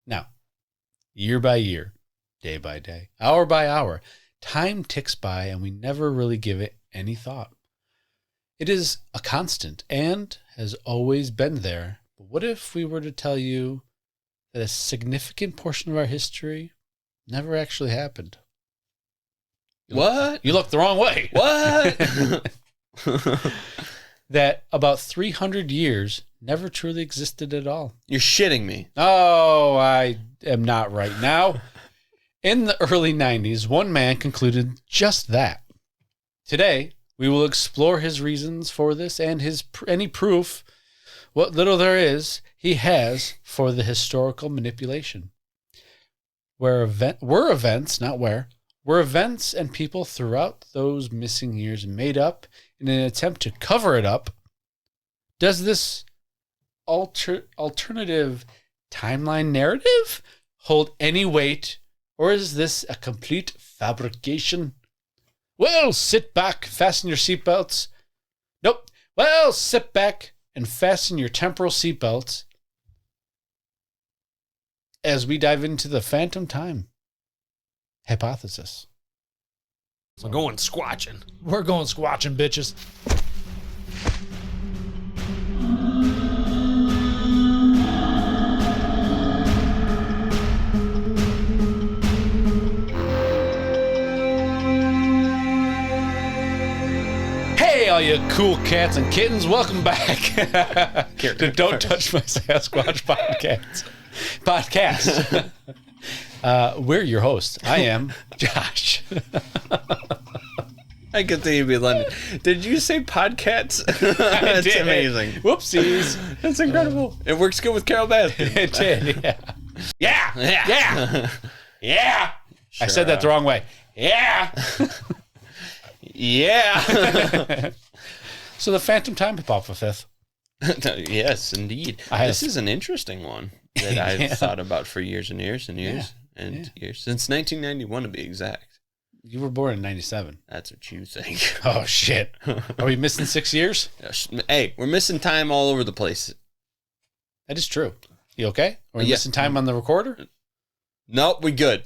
Now, year by year, day by day, hour by hour, time ticks by and we never really give it any thought. It is a constant and has always been there. But what if we were to tell you that a significant portion of our history never actually happened? What? You looked the wrong way. What? That about 300 years never truly existed at all. You're shitting me. Oh, I am not right now. In the early 90s, one man concluded just that. Today, we will explore his reasons for this and any proof, what little there is, he has for the historical manipulation. Were events and people throughout those missing years made up in an attempt to cover it up? Does this alternative timeline narrative hold any weight, or is this a complete fabrication? Well, sit back, fasten your seatbelts. Nope. Well, sit back and fasten your temporal seatbelts as we dive into the phantom time hypothesis. We're going squatching. We're going squatching, bitches. Hey, all you cool cats and kittens, welcome back to Don't Touch My Sasquatch podcast. We're your hosts. I am Josh. I could think you'd be London. Did you say podcats? That's did. amazing. Whoopsies. That's incredible. It works good with Carol Baskin. It did, yeah. Yeah. Yeah. I said that the wrong way. Yeah. Yeah. So the phantom time hypothesis. Yes, indeed. This is an interesting one that I've thought about for years and years and years years. Since 1991 to be exact. You were born in 97. That's what you think. Oh, shit. Are we missing 6 years? Hey, we're missing time all over the place. That is true. You okay? Are we missing time on the recorder? Nope, we good.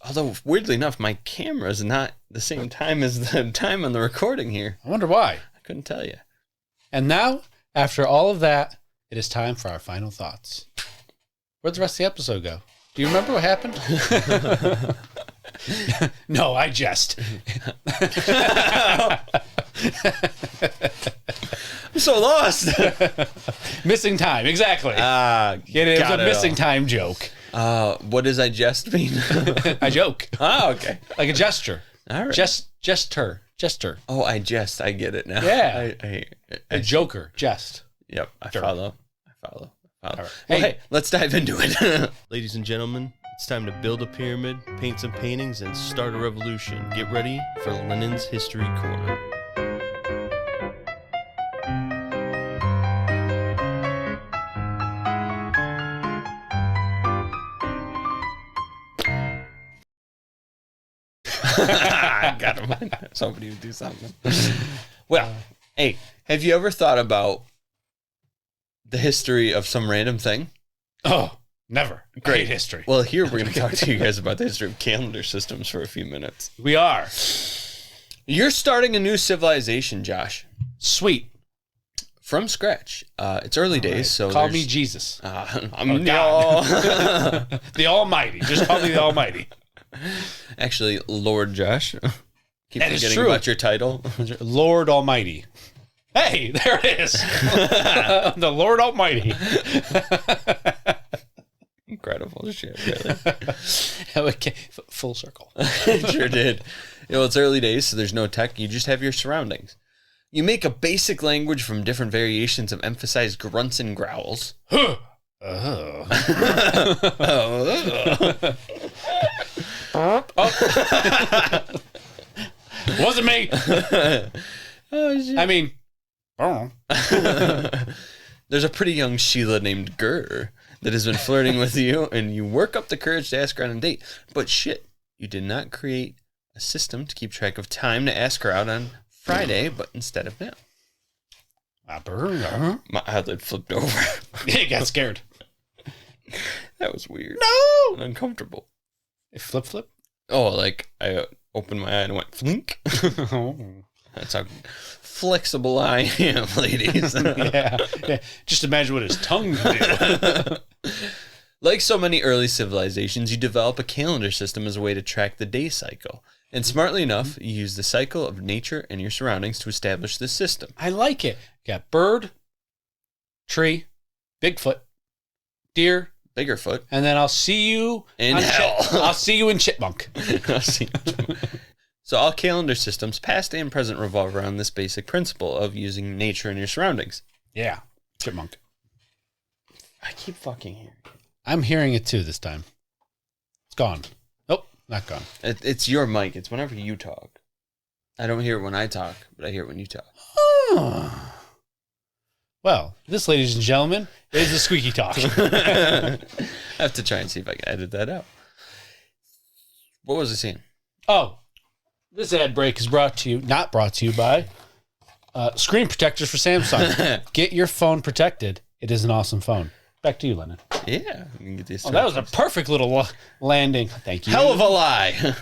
Although weirdly enough, my camera is not the same time as the time on the recording here. I wonder why. I couldn't tell you. And now, after all of that, it is time for our final thoughts. Where'd the rest of the episode go? Do you remember what happened? No, I jest. I'm so lost. Missing time, exactly. It was a missing time joke. What does I jest mean? I joke. Oh, okay. Like a gesture. All right. Jester. Oh, I jest. I get it now. Yeah. I joker. Jest. Yep. I follow. All right. Hey, let's dive into it. Ladies and gentlemen, it's time to build a pyramid, paint some paintings, and start a revolution. Get ready for Lennon's History Corner. I got him. Somebody would do something. Well, hey, have you ever thought about the history of some random thing? Oh, never. Great history. Well, here we're going to talk to you guys about the history of calendar systems for a few minutes. We are. You're starting a new civilization, Josh. Sweet. From scratch. It's early days, so call me Jesus. I'm God. The Almighty. Just call me the Almighty. Actually, Lord Josh. Keep that is forgetting true. about your title. Lord Almighty. Hey, there it is. The Lord Almighty. Incredible shit, really. Okay. Full circle. It sure did. It's early days, so there's no tech. You just have your surroundings. You make a basic language from different variations of emphasized grunts and growls. Wasn't me. Oh, shit. I mean, there's a pretty young Sheila named Ger that has been flirting with you, and you work up the courage to ask her on a date. But shit, you did not create a system to keep track of time to ask her out on Friday, but instead of now. My eyelid flipped over. He got scared. That was weird. No! And uncomfortable. Flip? Oh, like I opened my eye and went flink. Oh. That's how flexible I am, ladies. Yeah. Just imagine what his tongue could do. Like so many early civilizations, you develop a calendar system as a way to track the day cycle. And smartly enough, you use the cycle of nature and your surroundings to establish this system. I like it. Got bird, tree, Bigfoot, deer, Biggerfoot. and then I'll see you In on hell. I'll see you in Chipmunk. So all calendar systems, past and present, revolve around this basic principle of using nature and your surroundings. Yeah, Chipmunk. I keep fucking hearing it. I'm hearing it too this time. It's gone. Nope, not gone. It's your mic. It's whenever you talk. I don't hear it when I talk, but I hear it when you talk. Oh. Well, this, ladies and gentlemen, is the squeaky talk. I have to try and see if I can edit that out. What was I saying? Oh, this ad break is not brought to you by screen protectors for Samsung. Get your phone protected. It is an awesome phone. Back to you, Lennon. Yeah, we can get these. Oh, that was a perfect little landing. Thank you. hell of a lie.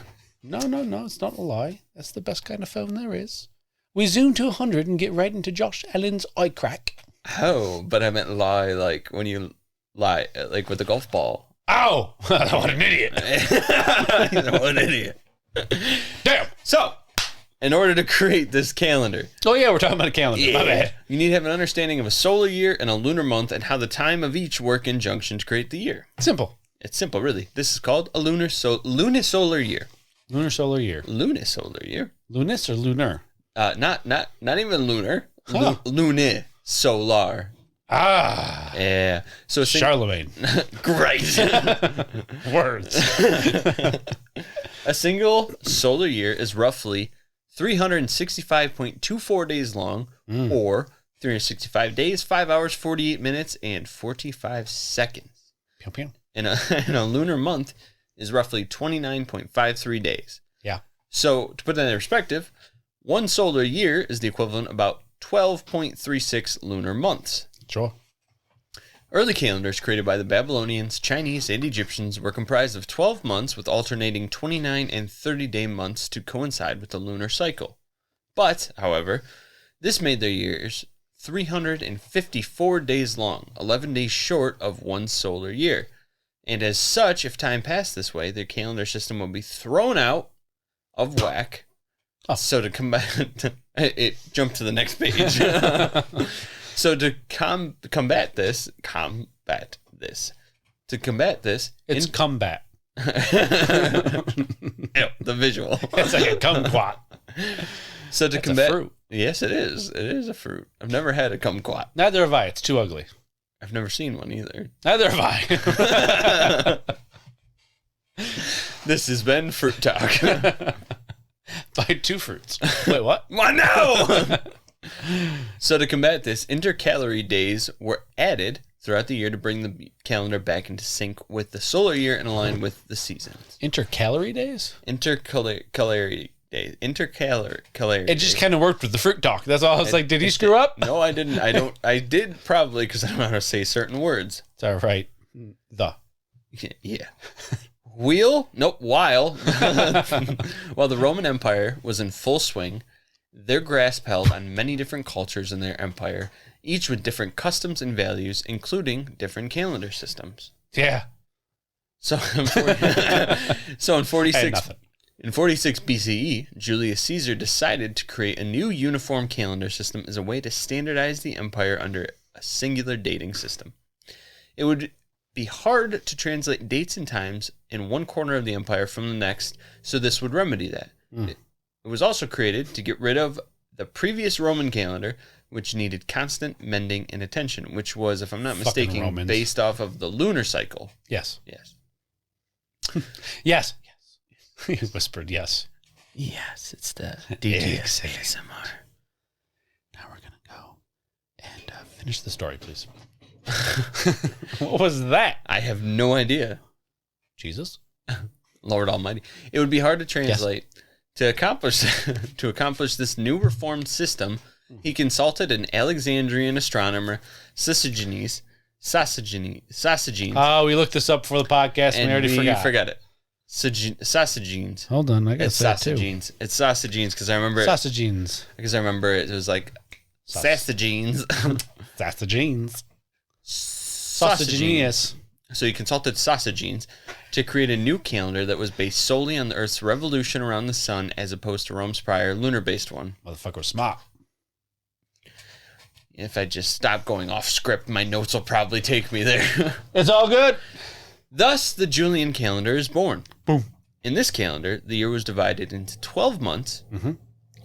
No, it's not a lie. That's the best kind of phone there is. We zoom to 100 and get right into Josh Allen's eye crack. Oh, but I meant lie like when you lie, like with the golf ball. Ow! What an idiot. What an idiot. Damn! So, in order to create this calendar, Oh, yeah, we're talking about a calendar. My bad. you need to have an understanding of a solar year and a lunar month and how the time of each work in junction to create the year. Simple. It's simple, really. This is called a lunisolar year. Lunar solar year. Lunisolar year. Lunis or lunar? Not even lunar. Huh. Lunisolar. Ah. Yeah. So Charlemagne. great. Words. A single solar year is roughly 365.24 days long, or 365 days, 5 hours, 48 minutes, and 45 seconds. Pew, pew. And a lunar month is roughly 29.53 days. Yeah. So, to put that in perspective, one solar year is the equivalent of about 12.36 lunar months. Sure. Early calendars created by the Babylonians, Chinese, and Egyptians were comprised of 12 months with alternating 29 and 30-day months to coincide with the lunar cycle. But, however, this made their years 354 days long, 11 days short of one solar year. And as such, if time passed this way, their calendar system would be thrown out of whack. Oh. So to combat... It jumped to the next page. So to combat this, It's combat. Ew, the visual. It's like a kumquat. So to It's combat, a fruit. yes, it is. It is a fruit. I've never had a kumquat. Neither have I. It's too ugly. I've never seen one either. Neither have I. This has been Fruit Talk. Buy two fruits. Wait, what? What? No! So to combat this, intercalary days were added throughout the year to bring the calendar back into sync with the solar year and align with the seasons. Intercalary days? Intercalary days. Intercalary. It just kind of worked with the fruit talk. That's all. I was like, did he screw up? No, I didn't. I did probably because I don't know how to say certain words. It's all right. Yeah. Wheel? Nope. While the Roman Empire was in full swing, their grasp held on many different cultures in their empire, each with different customs and values, including different calendar systems. Yeah. So in 46 BCE, Julius Caesar decided to create a new uniform calendar system as a way to standardize the empire under a singular dating system. It would be hard to translate dates and times in one corner of the empire from the next, so this would remedy that. It was also created to get rid of the previous Roman calendar, which needed constant mending and attention, which was, if I'm not mistaken, Romans. based off of the lunar cycle. Yes. Yes. Yes. He whispered yes. Yes, it's the ASMR. Now we're going to go and finish the story, please. What was that? I have no idea. Jesus? Lord Almighty. It would be hard to translate. Yes. To accomplish this new reformed system, he consulted an Alexandrian astronomer, Sismones, Sausagenes. Oh, we looked this up before the podcast and we already forgot. It. Sausagenes. Hold on, I got that too. It's sausagenes because I remember Sausagenes. Because I remember it was like sausagenes. Sausagenes. Sausagenes. So he consulted Sausagenes to create a new calendar that was based solely on the Earth's revolution around the sun as opposed to Rome's prior lunar-based one. Motherfucker was smart. If I just stop going off script, my notes will probably take me there. It's all good. Thus, the Julian calendar is born. Boom. In this calendar, the year was divided into 12 months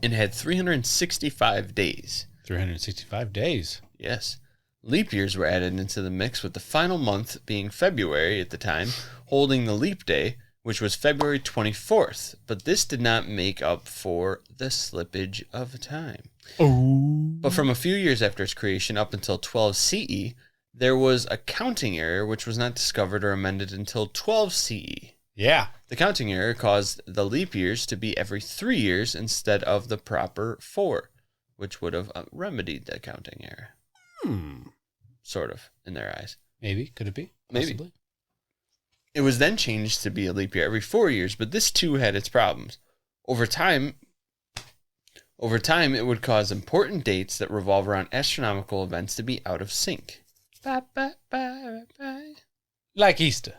and had 365 days. 365 days. Yes. Leap years were added into the mix, with the final month being February at the time, holding the leap day, which was February 24th. But this did not make up for the slippage of time. Oh. But from a few years after its creation up until 12 CE, there was a counting error which was not discovered or amended until 12 CE. Yeah. The counting error caused the leap years to be every 3 years instead of the proper 4, which would have remedied the counting error. Sort of, in their eyes. Maybe. Could it be? Maybe. Possibly. It was then changed to be a leap year every 4 years, but this too had its problems. Over time, it would cause important dates that revolve around astronomical events to be out of sync. Bye, bye, bye, bye. Like Easter.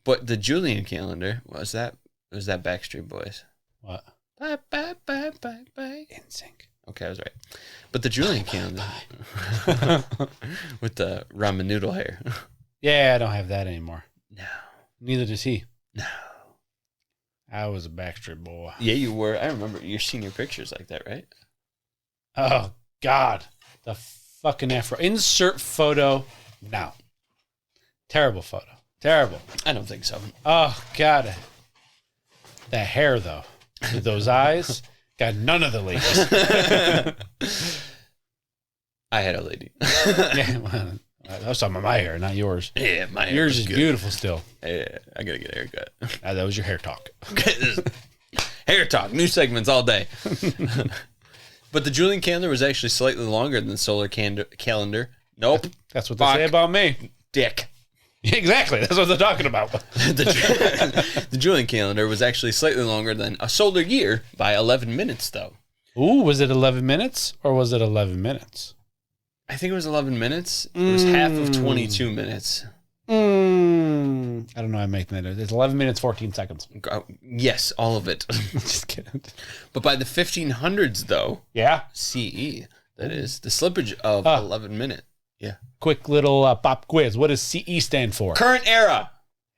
But the Julian calendar, was that Backstreet Boys? What? Bye, bye, bye, bye, bye. In sync. Okay, I was right. But the Julian calendar, with the ramen noodle hair. Yeah, I don't have that anymore. No. Neither does he. No. I was a Backstreet boy. Yeah, you were. I remember your senior pictures like that, right? Oh, God. The fucking afro. Insert photo now. Terrible photo. Terrible. I don't think so. Oh, God. That hair, though. With those eyes. Got none of the ladies. I had a lady. Yeah, well, I was talking about my hair, not yours. Yeah, my hair Yours was is good. beautiful still. Yeah, I gotta get a haircut. That was your hair talk. Hair talk, new segments all day. But the Julian calendar was actually slightly longer than the solar calendar. Nope. That's what they say about me. Dick. Exactly. That's what they're talking about. The Julian calendar was actually slightly longer than a solar year by 11 minutes, though. Ooh, was it 11 minutes or was it 11 minutes? I think it was 11 minutes. It was half of 22 minutes. I don't know how I'm making that. It's 11 minutes, 14 seconds. Yes, all of it. Just kidding. But by the 1500s, though, Yeah. CE, that is, the slippage of 11 minutes. Yeah. Quick little pop quiz. What does CE stand for? Current era.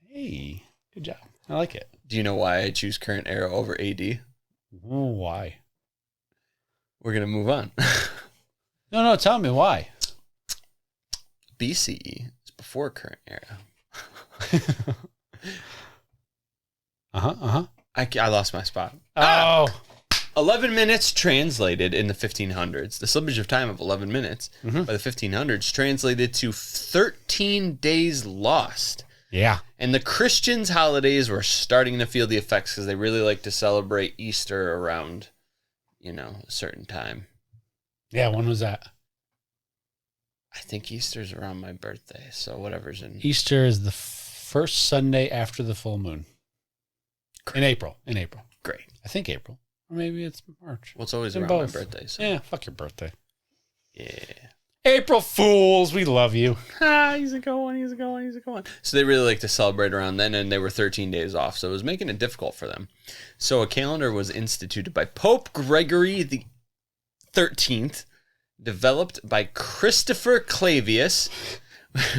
Hey, good job. I like it. Do you know why I choose current era over AD? Oh, why? We're going to move on. No, tell me why. BCE is before current era. I lost my spot. Oh. 11 minutes translated in the 1500s. The slippage of time of 11 minutes by the 1500s translated to 13 days lost. Yeah. And the Christians' holidays were starting to feel the effects because they really like to celebrate Easter around, a certain time. Yeah, when was that? I think Easter's around my birthday, so whatever's in... Easter is the first Sunday after the full moon. Great. In April. Great. I think April. Or maybe it's March. Well, it's always In around both. my birthday, so... Yeah, fuck your birthday. Yeah. April Fools, we love you. He's a good one. So they really like to celebrate around then, and they were 13 days off, so it was making it difficult for them. So a calendar was instituted by Pope Gregory the 13th, developed by Christopher Clavius,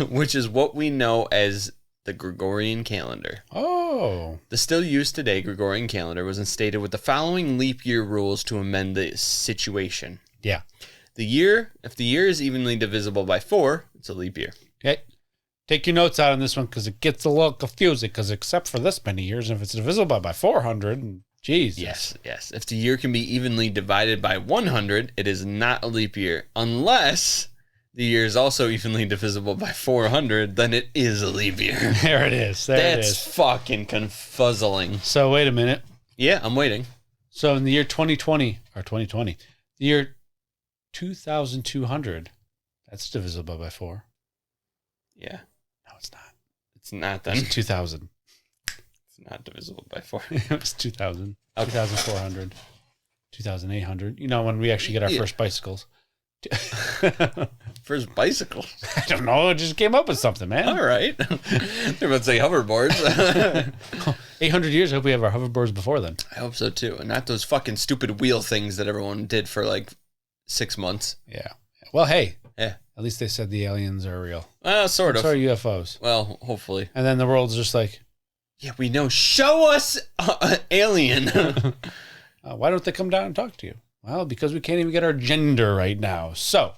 which is what we know as the Gregorian calendar. Oh. The still used today Gregorian calendar was instated with the following leap year rules to amend the situation. Yeah. If the year is evenly divisible by 4, it's a leap year. Okay. Take your notes out on this one because it gets a little confusing because except for this many years, if it's divisible by 400, Jesus. Yes. If the year can be evenly divided by 100, it is not a leap year. Unless the year is also evenly divisible by 400, then it is a leap year. There it is. That's fucking confuzzling. So wait a minute. Yeah, I'm waiting. So in the year 2020, the year 2200, that's divisible by 4. Yeah. No, it's not. It's not then. It's 2,000. It's not divisible by 4. It was 2,000. Okay. 2,400. 2,800. You know, when we actually get our first bicycles. First bicycle. I don't know. I just came up with something, man. All right. They're about to say hoverboards. 800 years. I hope we have our hoverboards before then. I hope so too. And not those fucking stupid wheel things that everyone did for like 6 months. Yeah. Well, hey. Yeah. At least they said the aliens are real. Sort of. So are UFOs. Well, hopefully. And then the world's just like, yeah, we know. Show us alien. why don't they come down and talk to you? Well, because we can't even get our gender right now. So,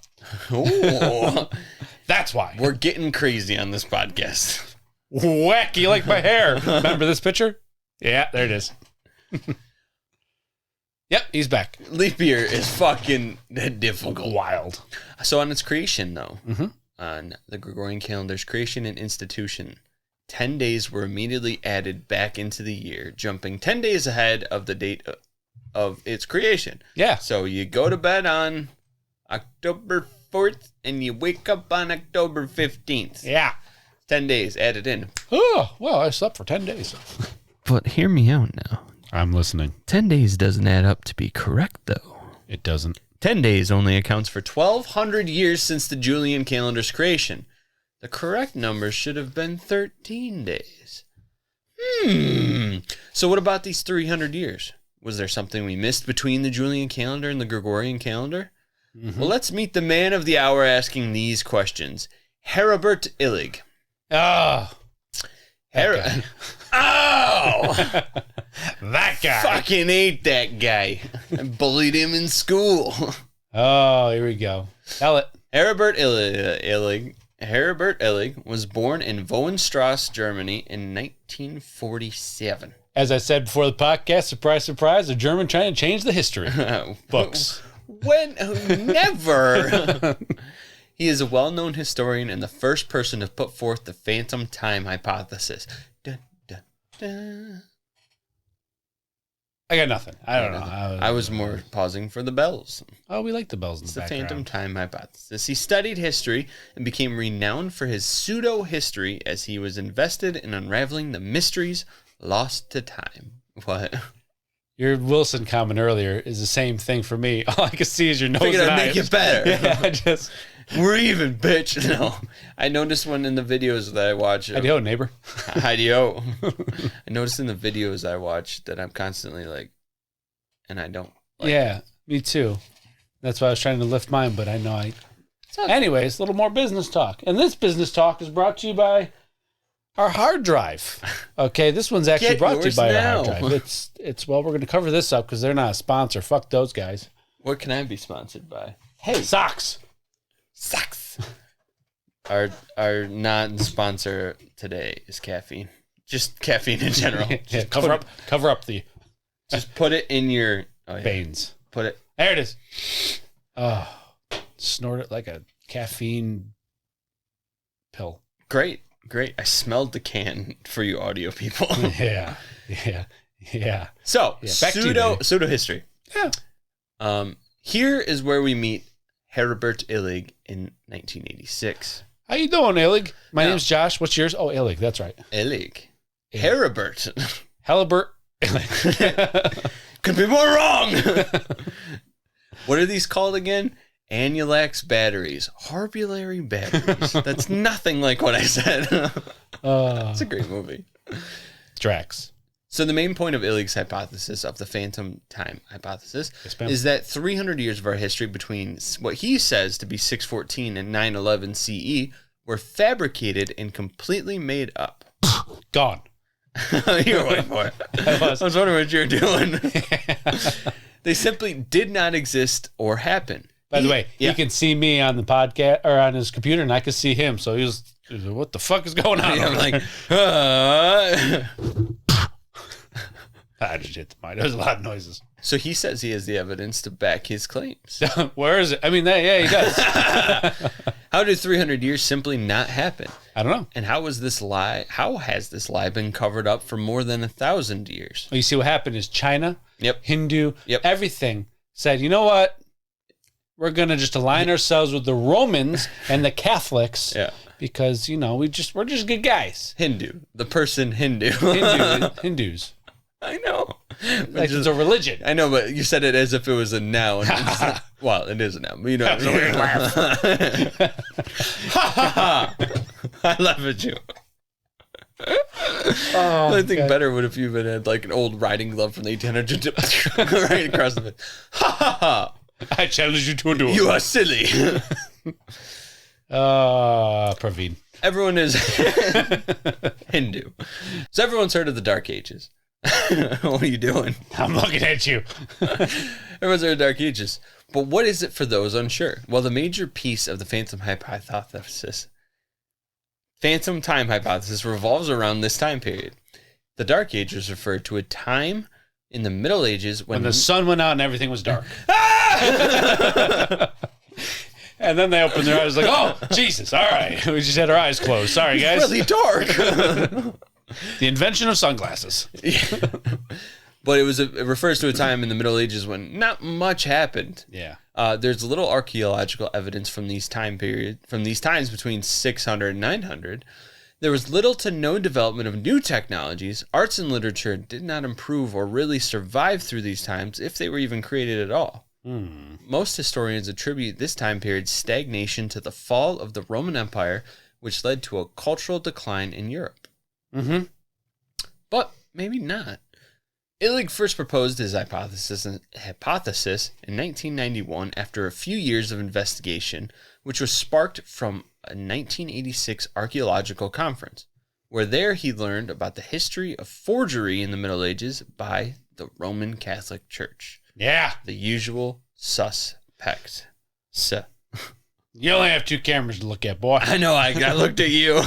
that's why. We're getting crazy on this podcast. Whack, you like my hair. Remember this picture? Yeah, there it is. Yep, he's back. Leap year is fucking difficult. Wild. So on its creation, though, on the Gregorian calendar's creation and institution, 10 days were immediately added back into the year, jumping 10 days ahead of the date of its creation. Yeah. So you go to bed on October 4th and you wake up on October 15th. Yeah. 10 days added in. Oh, well, I slept for 10 days. But hear me out now. I'm listening. 10 days doesn't add up to be correct, though. It doesn't. 10 days only accounts for 1,200 years since the Julian calendar's creation. The correct number should have been 13 days. So what about these 300 years? Was there something we missed between the Julian calendar and the Gregorian calendar? Well, let's meet the man of the hour asking these questions. Heribert Illig. Oh. Oh! That guy. Fucking hate that guy. I bullied him in school. Oh, here we go. Tell it. Heribert Illig was born in Vohenstrasse, Germany in 1947. As I said before the podcast, surprise, surprise, a German trying to change the history books. Never. He is a well-known historian and the first person to put forth the phantom time hypothesis. Dun, dun, dun. I got nothing. I don't know. I was more pausing for the bells. Oh, we like the bells in It's the the background. phantom time hypothesis. He studied history and became renowned for his pseudo-history as he was invested in unraveling the mysteries lost to time. What? Your Wilson comment earlier is the same thing for me. All I can see is your nose Figured and I'd eyes. make it better. Yeah, We're even, bitch. No. I noticed one in the videos that I watch. Hi-yo, neighbor. Hi-yo. I noticed in the videos I watch that I'm constantly like, and I don't. Like Yeah, me too. That's why I was trying to lift mine, but I know I... Anyways, a little more business talk. And this business talk is brought to you by our hard drive. Okay, this one's actually Get brought to you yours by now. our hard drive. It's well, we're going to cover this up because they're not a sponsor. Fuck those guys. What can I be sponsored by? Hey, socks. Sucks. Our non-sponsor today is caffeine. Just caffeine in general. Yeah, cover up the Just put it in your veins. Put it. There it is. Oh, snort it like a caffeine pill. Great. I smelled the can for you audio people. Yeah. So, back to you, pseudo history. Yeah. Here is where we meet Heribert Illig in 1986. How you doing, Illig? My Yeah. name's Josh. What's yours? Oh, Illig. That's right. Illig. Heribert. Halibert Illig. Could be more wrong. What are these called again? Annulax batteries. Harbulary batteries. That's nothing like what I said. It's a great movie. Drax. So the main point of Illig's hypothesis of the phantom time hypothesis ma'am. is that 300 years of our history between what he says to be 614 and 911 CE were fabricated and completely made up. Gone. You were waiting for it. I was wondering what you were doing. They simply did not exist or happen. By the way, Yeah. he can see me on the podcast or on his computer, and I can see him. So he was like, what the fuck is going on? I'm over like, there? I just hit the mic. There's a lot of noises. So he says he has the evidence to back his claims. Where is it? I mean, yeah, he does. How did 300 years simply not happen? I don't know. And how has this lie been covered up for more than 1,000 years? Well, you see what happened is China, Yep. Hindu, Yep. everything said, you know what? We're going to just align ourselves with the Romans and the Catholics. Yeah. because we're just good guys. Hindu. The person Hindu. Hindus. I know. Like it's a religion. I know, but you said it as if it was a noun. Well, it is a noun. But That was a weird laugh. I laugh at you. Oh, I think better would if you had like an old riding glove from the 1800s right across the face. Ha ha ha! I challenge you to a duel. You are silly. Praveen. Everyone is Hindu. So everyone's heard of the Dark Ages. What are you doing? I'm looking at you. Everyone's heard of the Dark Ages. But what is it for those unsure? Well, the major piece of the phantom time hypothesis revolves around this time period. The Dark Ages refer to a time in the Middle Ages when the sun went out and everything was dark. And then they opened their eyes like, oh, Jesus, all right. We just had our eyes closed. Sorry, guys. It's really dark. The invention of sunglasses. But it refers to a time in the Middle Ages when not much happened. Yeah. There's little archaeological evidence from these times between 600 and 900. There was little to no development of new technologies. Arts and literature did not improve or really survive through these times, if they were even created at all. Most historians attribute this time period's stagnation to the fall of the Roman Empire, which led to a cultural decline in Europe. Mm-hmm. But maybe not. Illig first proposed his hypothesis in 1991 after a few years of investigation, which was sparked from a 1986 archaeological conference, where there he learned about the history of forgery in the Middle Ages by the Roman Catholic Church. Yeah. The usual suspect. You only have two cameras to look at, boy. I know, I looked at you.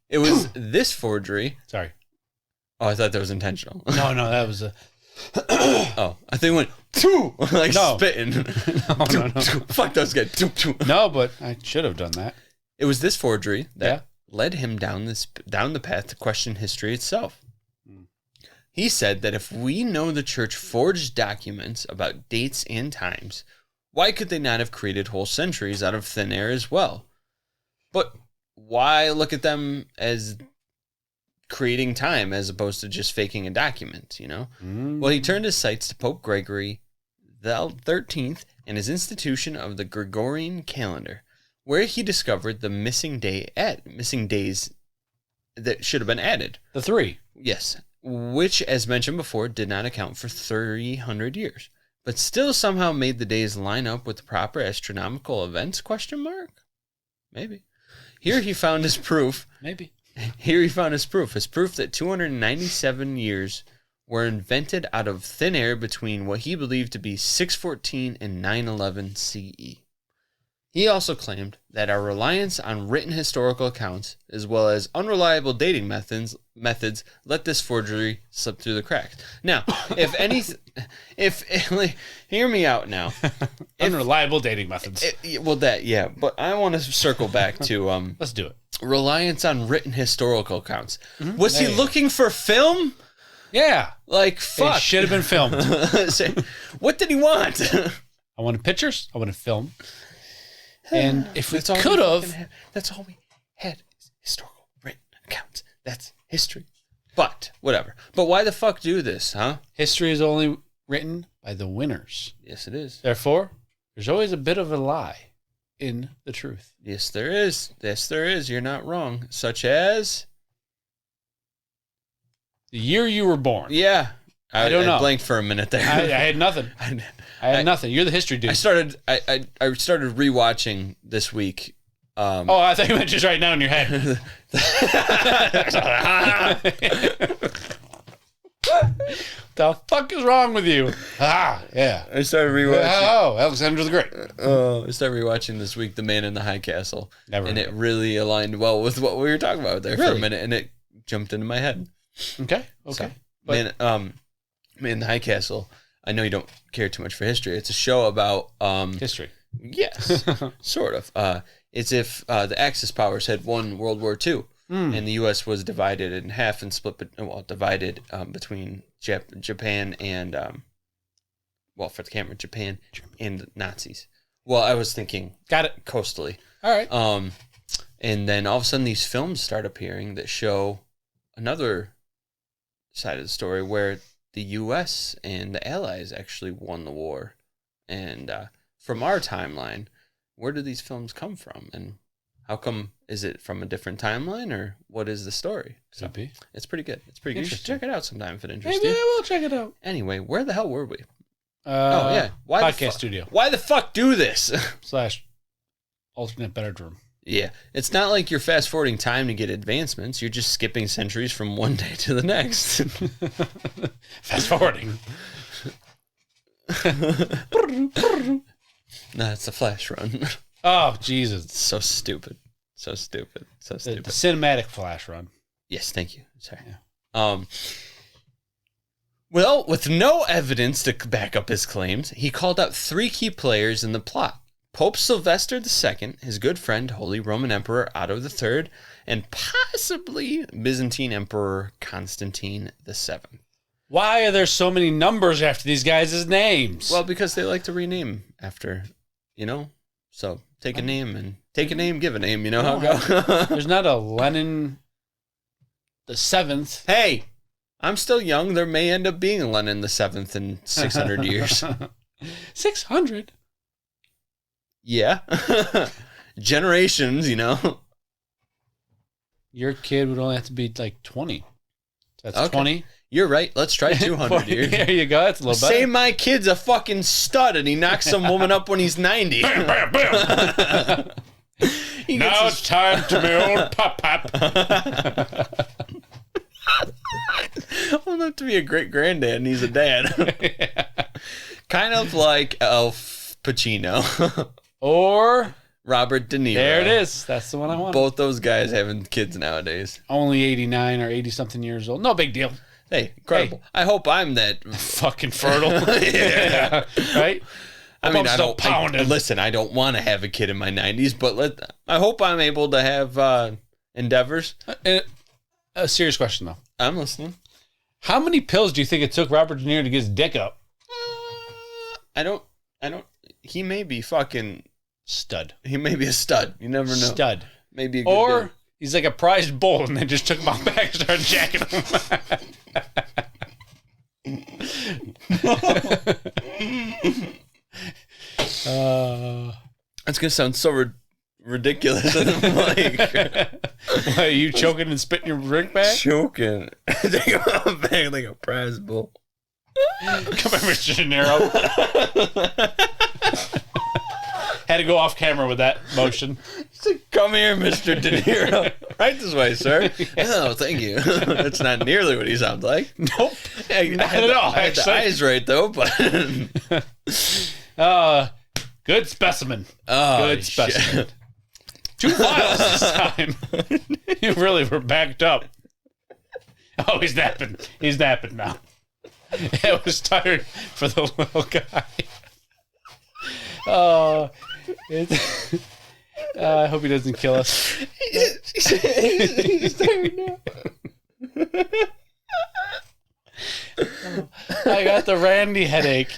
It was this forgery. Sorry. Oh, I thought that was intentional. No, that was a... Oh, I think it went, like spitting. No. Fuck those guys. No, but I should have done that. It was this forgery that led him down the path to question history itself. He said that if we know the church forged documents about dates and times, why could they not have created whole centuries out of thin air as well? But why look at them as creating time as opposed to just faking a document, Well, he turned his sights to Pope Gregory the 13th and his institution of the Gregorian calendar, where he discovered the missing days that should have been added. The 3. Yes, which, as mentioned before, did not account for 300 years, but still somehow made the days line up with the proper astronomical events, ? Maybe. Here he found his proof. Maybe. His proof that 297 years were invented out of thin air between what he believed to be 614 and 911 CE. He also claimed that our reliance on written historical accounts, as well as unreliable dating methods let this forgery slip through the cracks. Now, hear me out now. Unreliable dating methods. But I want to circle back to Let's do it. Reliance on written historical accounts. Mm-hmm. Was he looking for film? Yeah. Like, fuck. It should have been filmed. What did he want? I wanted pictures. I wanted film. And if we could have... That's all we had. Historical written accounts. That's history. But, whatever. But why the fuck do this, huh? History is only written by the winners. Yes, it is. Therefore, there's always a bit of a lie in the truth. Yes, there is. Yes, there is. You're not wrong. Such as... the year you were born. Yeah. I don't know. I blanked for a minute there. I had nothing. I had nothing. You're the history dude. I started rewatching this week. I thought you meant just right now in your head. The fuck is wrong with you? Yeah. I started rewatching. Oh, Alexander the Great. I started rewatching this week The Man in the High Castle. It really aligned well with what we were talking about there for a minute, and it jumped into my head. Okay. So, Man in the High Castle. I know you don't care too much for history. It's a show about history. Yes, sort of. It's if the Axis powers had won World War II, and the U.S. was divided in half and divided between Japan and for the camera, Japan and Nazis. Well, I was thinking, got it coastally. All right. And then all of a sudden these films start appearing that show another side of the story where the U.S. and the Allies actually won the war. And from our timeline, where do these films come from? And how come, is it from a different timeline, or what is the story? So Could be. it's pretty good. It's pretty good. You should check it out sometime if it interests Maybe you. I will check it out. Anyway, where the hell were we? Oh, yeah. Podcast studio. Why the fuck do this? / alternate bedroom. Yeah. It's not like you're fast forwarding time to get advancements. You're just skipping centuries from one day to the next. Fast forwarding. No, it's a flash run. Oh, Jesus. So stupid. So stupid. So The stupid. cinematic flash run. Yes, thank you. Sorry. Yeah. Well, with no evidence to back up his claims, he called out 3 key players in the plot. Pope Sylvester II, his good friend, Holy Roman Emperor Otto III, and possibly Byzantine Emperor Constantine VII. Why are there so many numbers after these guys' names? Well, because they like to rename after, so take a name, give a name, you know how it goes. There's not a Lenin the 7th. Hey, I'm still young. There may end up being a Lenin the 7th in 600 years. 600? Yeah. Generations, Your kid would only have to be like 20. That's Okay. 20. You're right. Let's try 200 years. There you go. That's a little better. Say my kid's a fucking stud and he knocks some woman up when he's 90. Bam, bam, bam. Now it's time to be old pop. I'll have to be a great granddad and he's a dad. Kind of like Elf Pacino. Or Robert De Niro. there it is. That's the one I want. Both those guys having kids nowadays. Only 89 or 80 something years old. No big deal. Hey, incredible. Hey. I hope I'm that fucking fertile. Yeah. Right? I mean, I'm still pounding. Listen, I don't want to have a kid in my 90s, but I hope I'm able to have endeavors. A serious question, though. I'm listening. How many pills do you think it took Robert De Niro to get his dick up? I don't. He may be fucking stud. He may be a stud. You never know. Stud. Maybe a good or day. He's like a prized bull, and they just took him out back and started jacking him. That's gonna sound so ridiculous. I'm like, what, are you choking and spitting your drink back? Choking. Take him out back like a prize bull. Come here, Mr. De Niro. Had to go off camera with that motion. Come here, Mr. De Niro. Right this way, sir. Oh, thank you. That's not nearly what he sounds like. Nope. Not at all, I had the eyes right, though, but... good specimen. Oh, good specimen. 2 files this time. You really were backed up. Oh, he's napping. He's napping now. It was tired for the little guy. Oh, I hope he doesn't kill us. He's tired now. I got the Randy headache.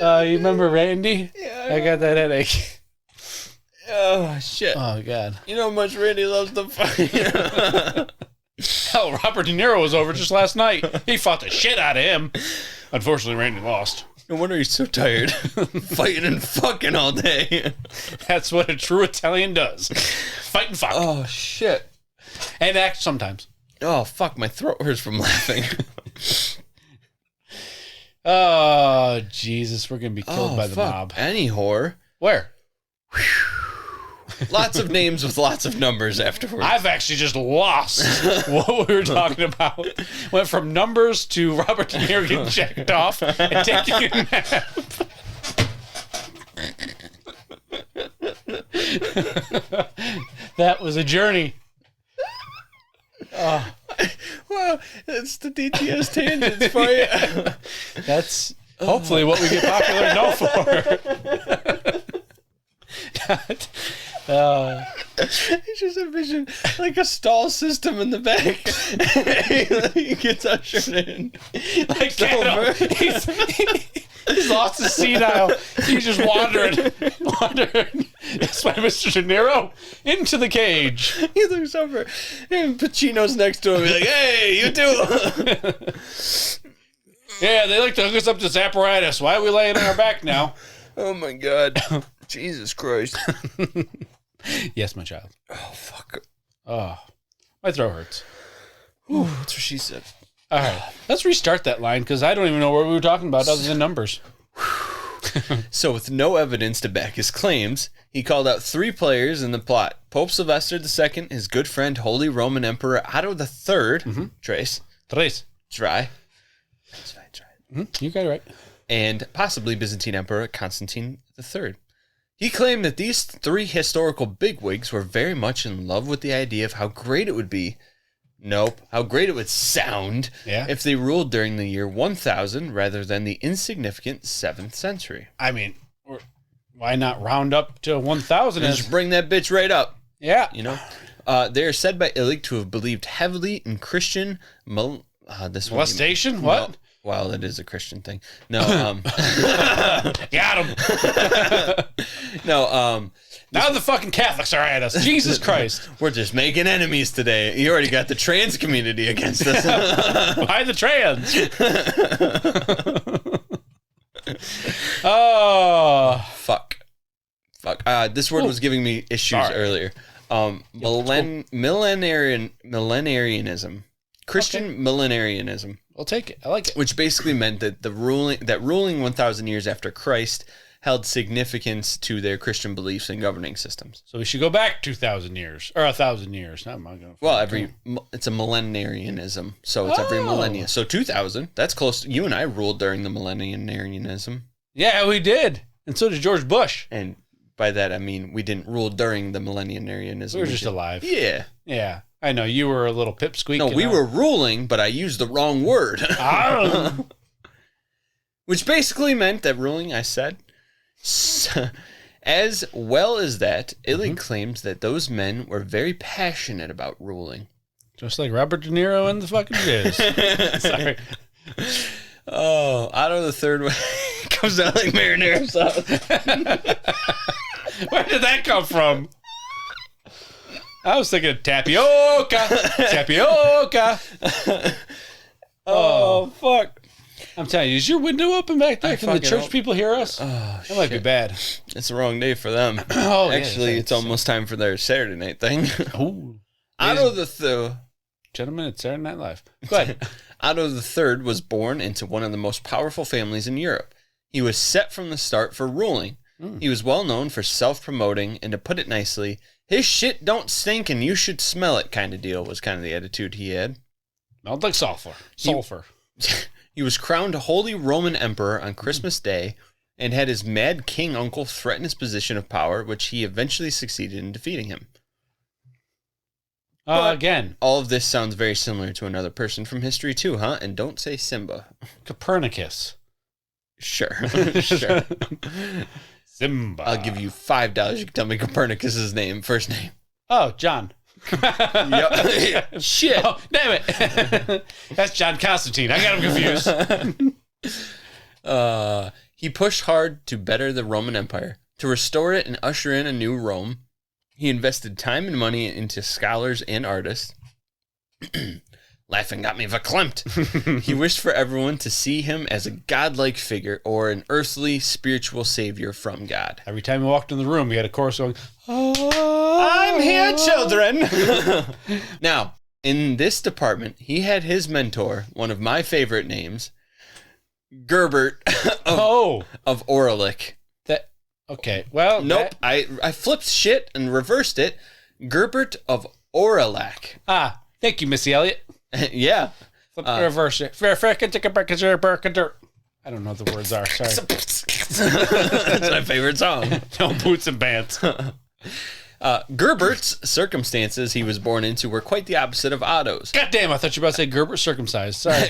You remember Randy? Yeah, I got that headache. Oh, shit. Oh, God. You know how much Randy loves to fight. Hell, Robert De Niro was over just last night. He fought the shit out of him. Unfortunately, Randy lost. No wonder he's so tired. Fighting and fucking all day. That's what a true Italian does. Fight and fuck. Oh, shit. And act sometimes. Oh, fuck. My throat hurts from laughing. Oh, Jesus. We're going to be killed by the mob. Any whore. Where? Lots of names with lots of numbers afterwards. I've actually just lost what we were talking about. Went from numbers to Robert De Niro getting checked off and taking a nap. That was a journey. Well, it's the DTS tangents for you. That's hopefully what we get popular and known for. It's just envision like a stall system in the back. He gets ushered in. Like He's lost his senile. He's just wandering. That's why Mr. De Niro into the cage. He looks over, and Pacino's next to him. He's like, "Hey, you too." Yeah, they like to hook us up to this apparatus. Why are we laying on our back now? Oh my God, Jesus Christ! Yes, my child. Oh fuck! Oh, my throat hurts. Ooh, that's what she said. All right, let's restart that line because I don't even know what we were talking about other than numbers. So, with no evidence to back his claims, he called out 3 players in the plot: Pope Sylvester II, his good friend, Holy Roman Emperor Otto III, Trace, try. You got it right. And possibly Byzantine Emperor Constantine III. He claimed that these 3 historical bigwigs were very much in love with the idea of how great it would be. Nope. How great it would sound if they ruled during the year 1000 rather than the insignificant 7th century. I mean, why not round up to 1000? Just bring that bitch right up. Yeah. You know? They are said by Illig to have believed heavily in Christian molestation? What? Well, that is a Christian thing. No, Got him. No, now the fucking Catholics are at us. Jesus Christ. We're just making enemies today. You already got the trans community against us. Why the trans? Oh. Fuck. This word was giving me issues earlier. Millenarianism. Christian millenarianism. I'll take it. I like it. Which basically meant that ruling 1,000 years after Christ held significance to their Christian beliefs and governing systems. So we should go back 2,000 years or 1,000 years. Not going. Well, it's a millenarianism, so it's every millennia. So 2,000. That's close. You and I ruled during the millenarianism. Yeah, we did, and so did George Bush. And by that I mean we didn't rule during the millenarianism. We were just alive. Yeah. Yeah. I know you were a little pipsqueak. No, we were ruling, but I used the wrong word. Which basically meant that ruling, I said. As well as that, Illig claims that those men were very passionate about ruling. Just like Robert De Niro and the fucking Jizz. Sorry. Oh, Otto III comes out like marinara sauce. Where did that come from? I was thinking tapioca. Tapioca. Oh, fuck. I'm telling you, is your window open back there? Can the church hope. people hear us? Oh, that might be bad. It's the wrong day for them. Oh, actually, it's almost time for their Saturday night thing. Oh, Otto III. Gentlemen, it's Saturday Night Live. Go ahead. Otto III was born into one of the most powerful families in Europe. He was set from the start for ruling. He was well known for self-promoting, and to put it nicely, his shit don't stink and you should smell it kind of deal was kind of the attitude he had. Smelled like sulfur. He was crowned Holy Roman Emperor on Christmas Day and had his mad king uncle threaten his position of power, which he eventually succeeded in defeating him. Again. All of this sounds very similar to another person from history too, huh? And don't say Simba. Copernicus. Sure. Sure. Simba. I'll give you $5. You can tell me Copernicus's name, first name. Oh, John. Yep. Shit. Oh, damn it. That's John Constantine. I got him confused. He pushed hard to better the Roman Empire, to restore it and usher in a new Rome. He invested time and money into scholars and artists. Laughing got me verklempt. He wished for everyone to see him as a godlike figure or an earthly spiritual savior from God. Every time he walked in the room, he had a chorus going, I'm here, children. Now, in this department, he had his mentor, one of my favorite names, Gerbert of Orlik. Okay, well... Nope, I flipped shit and reversed it. Gerbert of Aurillac. Thank you, Missy Elliott. Yeah. Reverse it. I don't know what the words are, sorry. That's my favorite song. No boots and pants. Gerbert's circumstances he was born into were quite the opposite of Otto's. God damn, I thought you were about to say Gerbert circumcised. Sorry.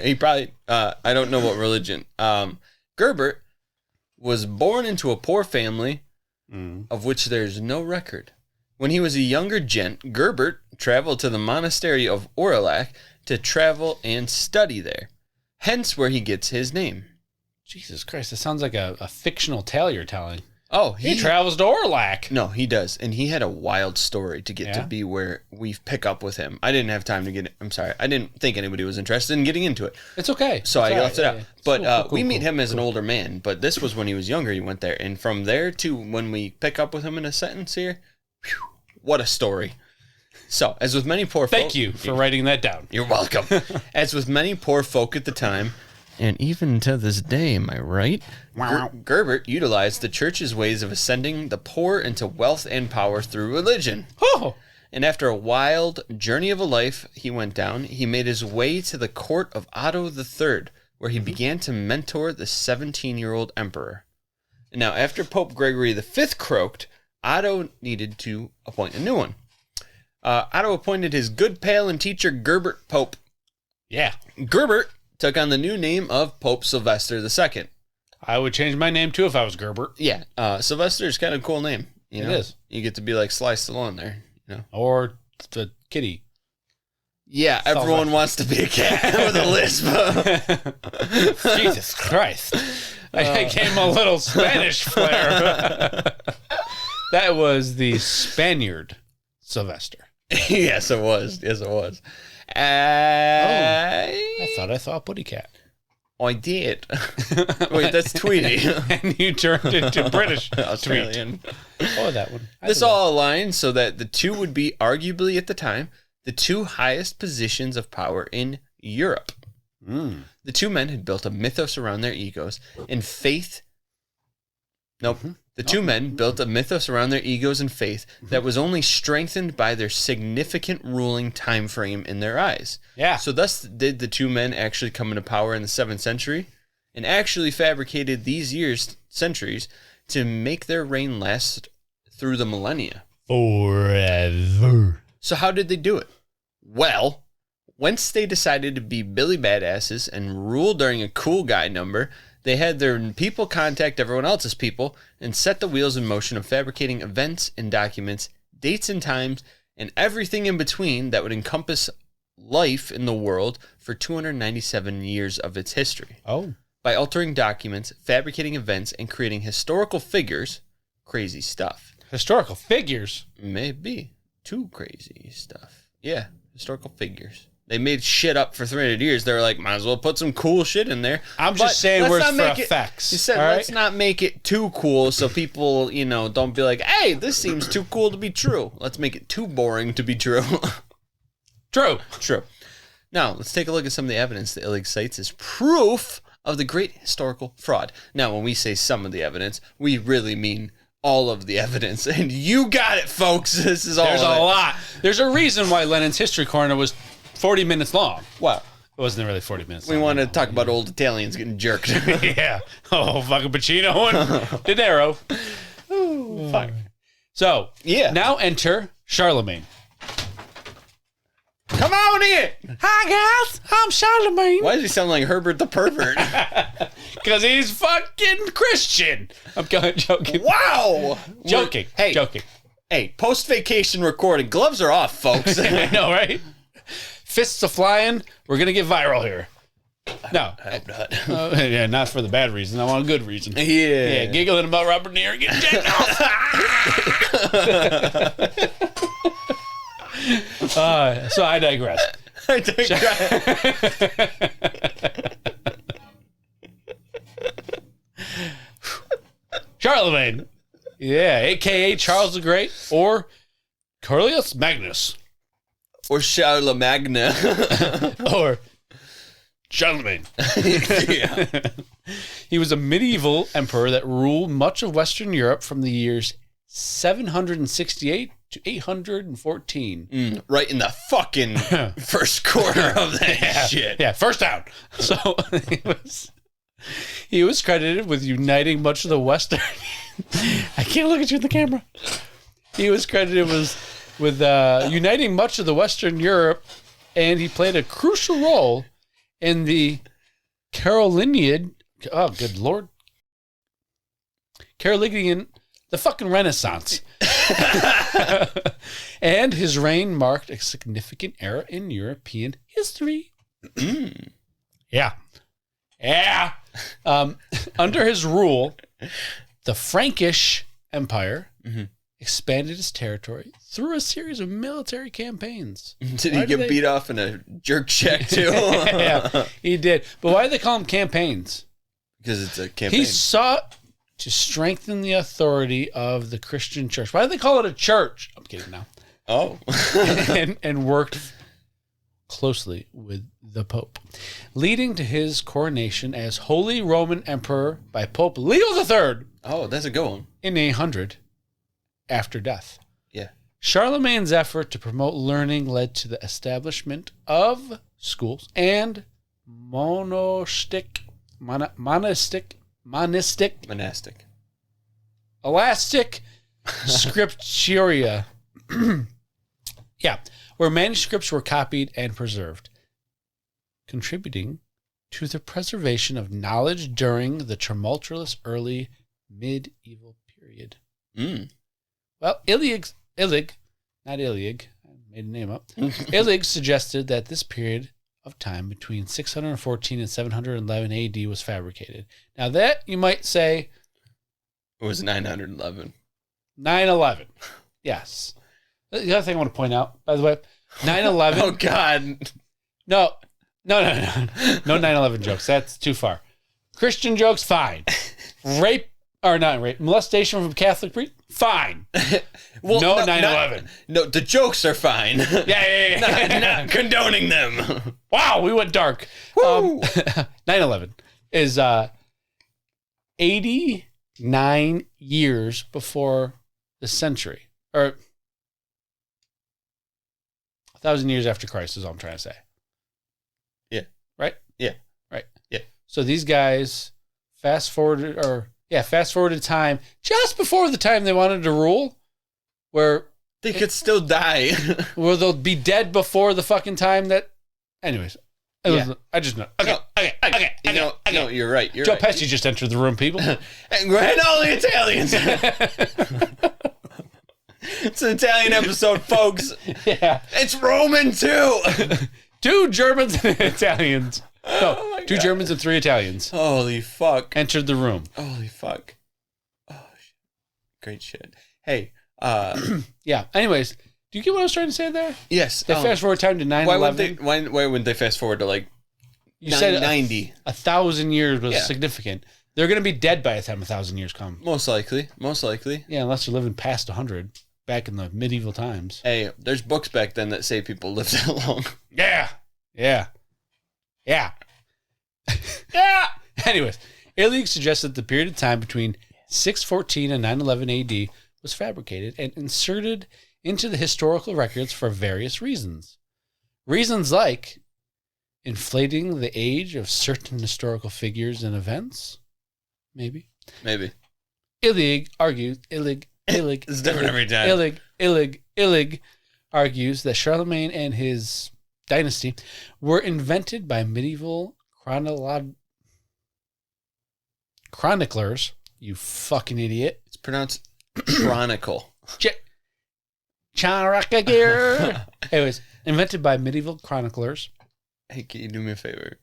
He probably, I don't know what religion. Gerbert was born into a poor family of which there's no record. When he was a younger gent, Gerbert traveled to the monastery of Aurillac to travel and study there, hence where he gets his name. Jesus Christ, it sounds like a fictional tale you're telling. Oh, He travels to Orlac. No, he does. And he had a wild story to get to be where we pick up with him. I didn't have time to I'm sorry. I didn't think anybody was interested in getting into it. It's okay. So I left it out. Yeah. But we meet him as an older man. But this was when he was younger. He went there. And from there to when we pick up with him in a sentence here, whew, what a story. So, as with many poor folk... Thank you for writing that down. You're welcome. As with many poor folk at the time... And even to this day, am I right? Gerbert utilized the church's ways of ascending the poor into wealth and power through religion. Oh. And after a wild journey of a life he went down, he made his way to the court of Otto III, where he began to mentor the 17-year-old emperor. And now, after Pope Gregory V croaked, Otto needed to appoint a new one. Otto appointed his good pal and teacher Gerbert Pope. Yeah. Gerbert took on the new name of Pope Sylvester II. I would change my name too if I was Gerbert. Yeah, Sylvester is kind of a cool name. You know? It is. You get to be like Sly Stallone there. You know? Or the kitty. Yeah, everyone wants to be a cat with a lisp. Jesus Christ. I gave him a little Spanish flair. That was the Spaniard Sylvester. Yes, it was. Yes, it was. I thought I saw a putty cat. I did. Wait, that's Tweety. And you turned into British Australian. Tweet. Oh, that one. This all aligned so that the two would be arguably at the time the two highest positions of power in Europe. Mm. The two men had built a mythos around their egos and faith. Nope. Mm-hmm. The two men built a mythos around their egos and faith that was only strengthened by their significant ruling time frame in their eyes. Yeah. So thus did the two men actually come into power in the 7th century and actually fabricated these centuries, to make their reign last through the millennia. Forever. So how did they do it? Well, once they decided to be Billy Badasses and rule during a cool guy number, they had their people contact everyone else's people and set the wheels in motion of fabricating events and documents, dates and times, and everything in between that would encompass life in the world for 297 years of its history. Oh. By altering documents, fabricating events, and creating historical figures. Crazy stuff. Historical figures? Maybe. Too crazy stuff. Yeah, historical figures. They made shit up for 300 years. They were like, might as well put some cool shit in there. I'm just saying words for effects. You said, let's not make it too cool so people, don't be like, hey, this seems too cool to be true. Let's make it too boring to be true. True. True. Now, let's take a look at some of the evidence that Illig cites as proof of the great historical fraud. Now, when we say some of the evidence, we really mean all of the evidence. And you got it, folks. This is all There's of a it. lot. There's a reason why Lennon's History Corner was 40 minutes long. Wow. It wasn't really 40 minutes We long. want to talk about old Italians getting jerked. Yeah. Oh, fucking Pacino and De Niro. Ooh, fuck. So, Yeah. now enter Charlemagne. Come on in. Hi, guys. I'm Charlemagne. Why does he sound like Herbert the pervert? Because he's fucking Christian. I'm joking. Wow. Joking. Hey, Joking. Hey, post-vacation recording. Gloves are off, folks. I know, right? Fists are flying. We're going to get viral here. No. I hope not. Yeah, not for the bad reason. I want a good reason. Yeah. Yeah, giggling about Robert De Niro getting jacked off. So I digress. I digress. Charlemagne. Yeah, a.k.a. Charles the Great or Cornelius Magnus. Or Charlemagne. Or Charlemagne. Yeah. He was a medieval emperor that ruled much of Western Europe from the years 768 to 814. Right in the fucking first quarter of that shit. Yeah, first down. So he was credited with uniting much of the Western. I can't look at you in the camera. He was credited with uniting much of the Western Europe, and he played a crucial role in the Carolingian. Oh, good lord, Carolingian, the fucking Renaissance. And his reign marked a significant era in European history. Yeah. Yeah. Under his rule, the Frankish Empire expanded its territory through a series of military campaigns. Did he get beat off in a jerk shack too? Yeah, he did. But why do they call them campaigns? Because it's a campaign. He sought to strengthen the authority of the Christian church. Why do they call it a church? I'm kidding now. Oh. and worked closely with the Pope, leading to his coronation as Holy Roman Emperor by Pope Leo III. Oh, that's a good one. In 800 after death. Yeah. Charlemagne's effort to promote learning led to the establishment of schools and monistic, elastic scripturia. Yeah, where manuscripts were copied and preserved, contributing to the preservation of knowledge during the tumultuous early medieval period. Well, Illig, not Illig, I made a name up. Illig suggested that this period of time between 614 and 711 AD was fabricated. Now that, you might say... It was 911. 9/11. Yes. The other thing I want to point out, by the way, 9/11... Oh, God. No 9/11 jokes. That's too far. Christian jokes, fine. Rape, or not rape, molestation from a Catholic priest, fine. Well, no 9/11. No, the jokes are fine. Yeah. Not condoning them. Wow, we went dark. 9/11 is 89 years before the century. Or 1,000 years after Christ is all I'm trying to say. Yeah. Right? Yeah. Right. Yeah. So these guys fast forwarded time just before the time they wanted to rule, where they could still die. Where they'll be dead before the fucking time that... Anyways. I just know. Okay. No, you're right. Joe Pesci just entered the room, people. And all the Italians. It's an Italian episode, folks. Yeah. It's Roman, too. 2 Germans and Italians. No, Oh my 2 God. Germans and 3 Italians Holy fuck. entered the room. Holy fuck. Oh, shit. Great shit. Hey, Yeah. Anyways, do you get what I was trying to say there? yes. They fast forward time to 9/11. Why wouldn't they fast forward to like You said 90? 1,000 years was Yeah. significant. They're going to be dead by the time 1,000 years come. Most likely. Yeah, unless you're living past 100 back in the medieval times. Hey, there's books back then that say people lived that long. Yeah. Yeah. Anyways, Illig suggested the period of time between 614 and 911 AD was fabricated and inserted into the historical records for various reasons. Reasons like inflating the age of certain historical figures and events. Maybe. Illig argues It's different every time. Illig argues that Charlemagne and his dynasty were invented by medieval chroniclers. You fucking idiot. It's pronounced chronicle. Characagir. Anyways, invented by medieval chroniclers. Hey, can you do me a favor?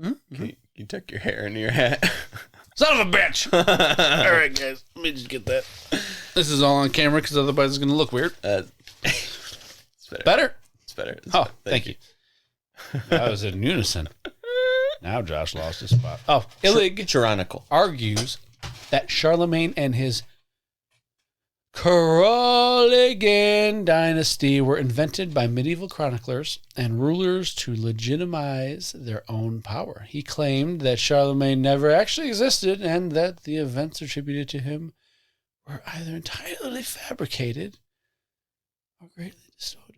Mm-hmm. Can you tuck your hair into your hat? Son of a bitch. All right, guys. Let me just get that. This is all on camera because otherwise it's going to look weird. It's better. Better? It's better. Oh, thank you. That was in unison. Now Josh lost his spot. Oh, Illig Tyrannical argues that Charlemagne and his Carolingian dynasty were invented by medieval chroniclers and rulers to legitimize their own power. He claimed that Charlemagne never actually existed and that the events attributed to him were either entirely fabricated or greatly distorted.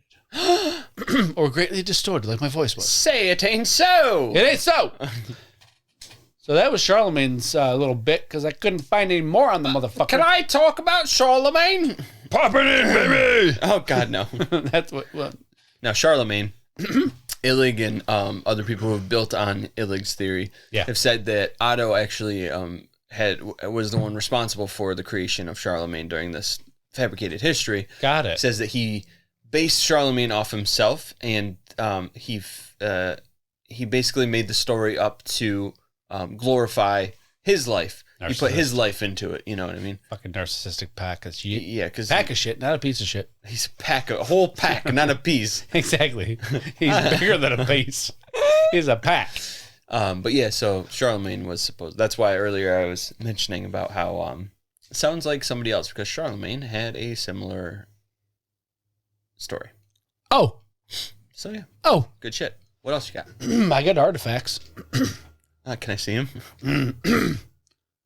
Or greatly distorted, like my voice was. Say it ain't so. It ain't so. So that was Charlemagne's little bit because I couldn't find any more on the motherfucker. Can I talk about Charlemagne? Pop it in, baby? Oh God, no. That's what. Well, Now Charlemagne, Illig, and other people who have built on Illig's theory have said that Otto actually was the one responsible for the creation of Charlemagne during this fabricated history. got it. Says that he based Charlemagne off himself, and he basically made the story up to glorify his life. He put Narcissist. his life into it. You know what I mean? Fucking narcissistic pack of shit. Yeah, because Pack of shit, not a piece of shit. he's a whole pack, not a piece. Exactly. He's bigger than a piece. He's a pack. But yeah, so Charlemagne was supposed. That's why earlier I was mentioning about how it sounds like somebody else, because Charlemagne had a similar story. Oh. So yeah, Oh. good shit. What else you got? I got artifacts. Can I see him?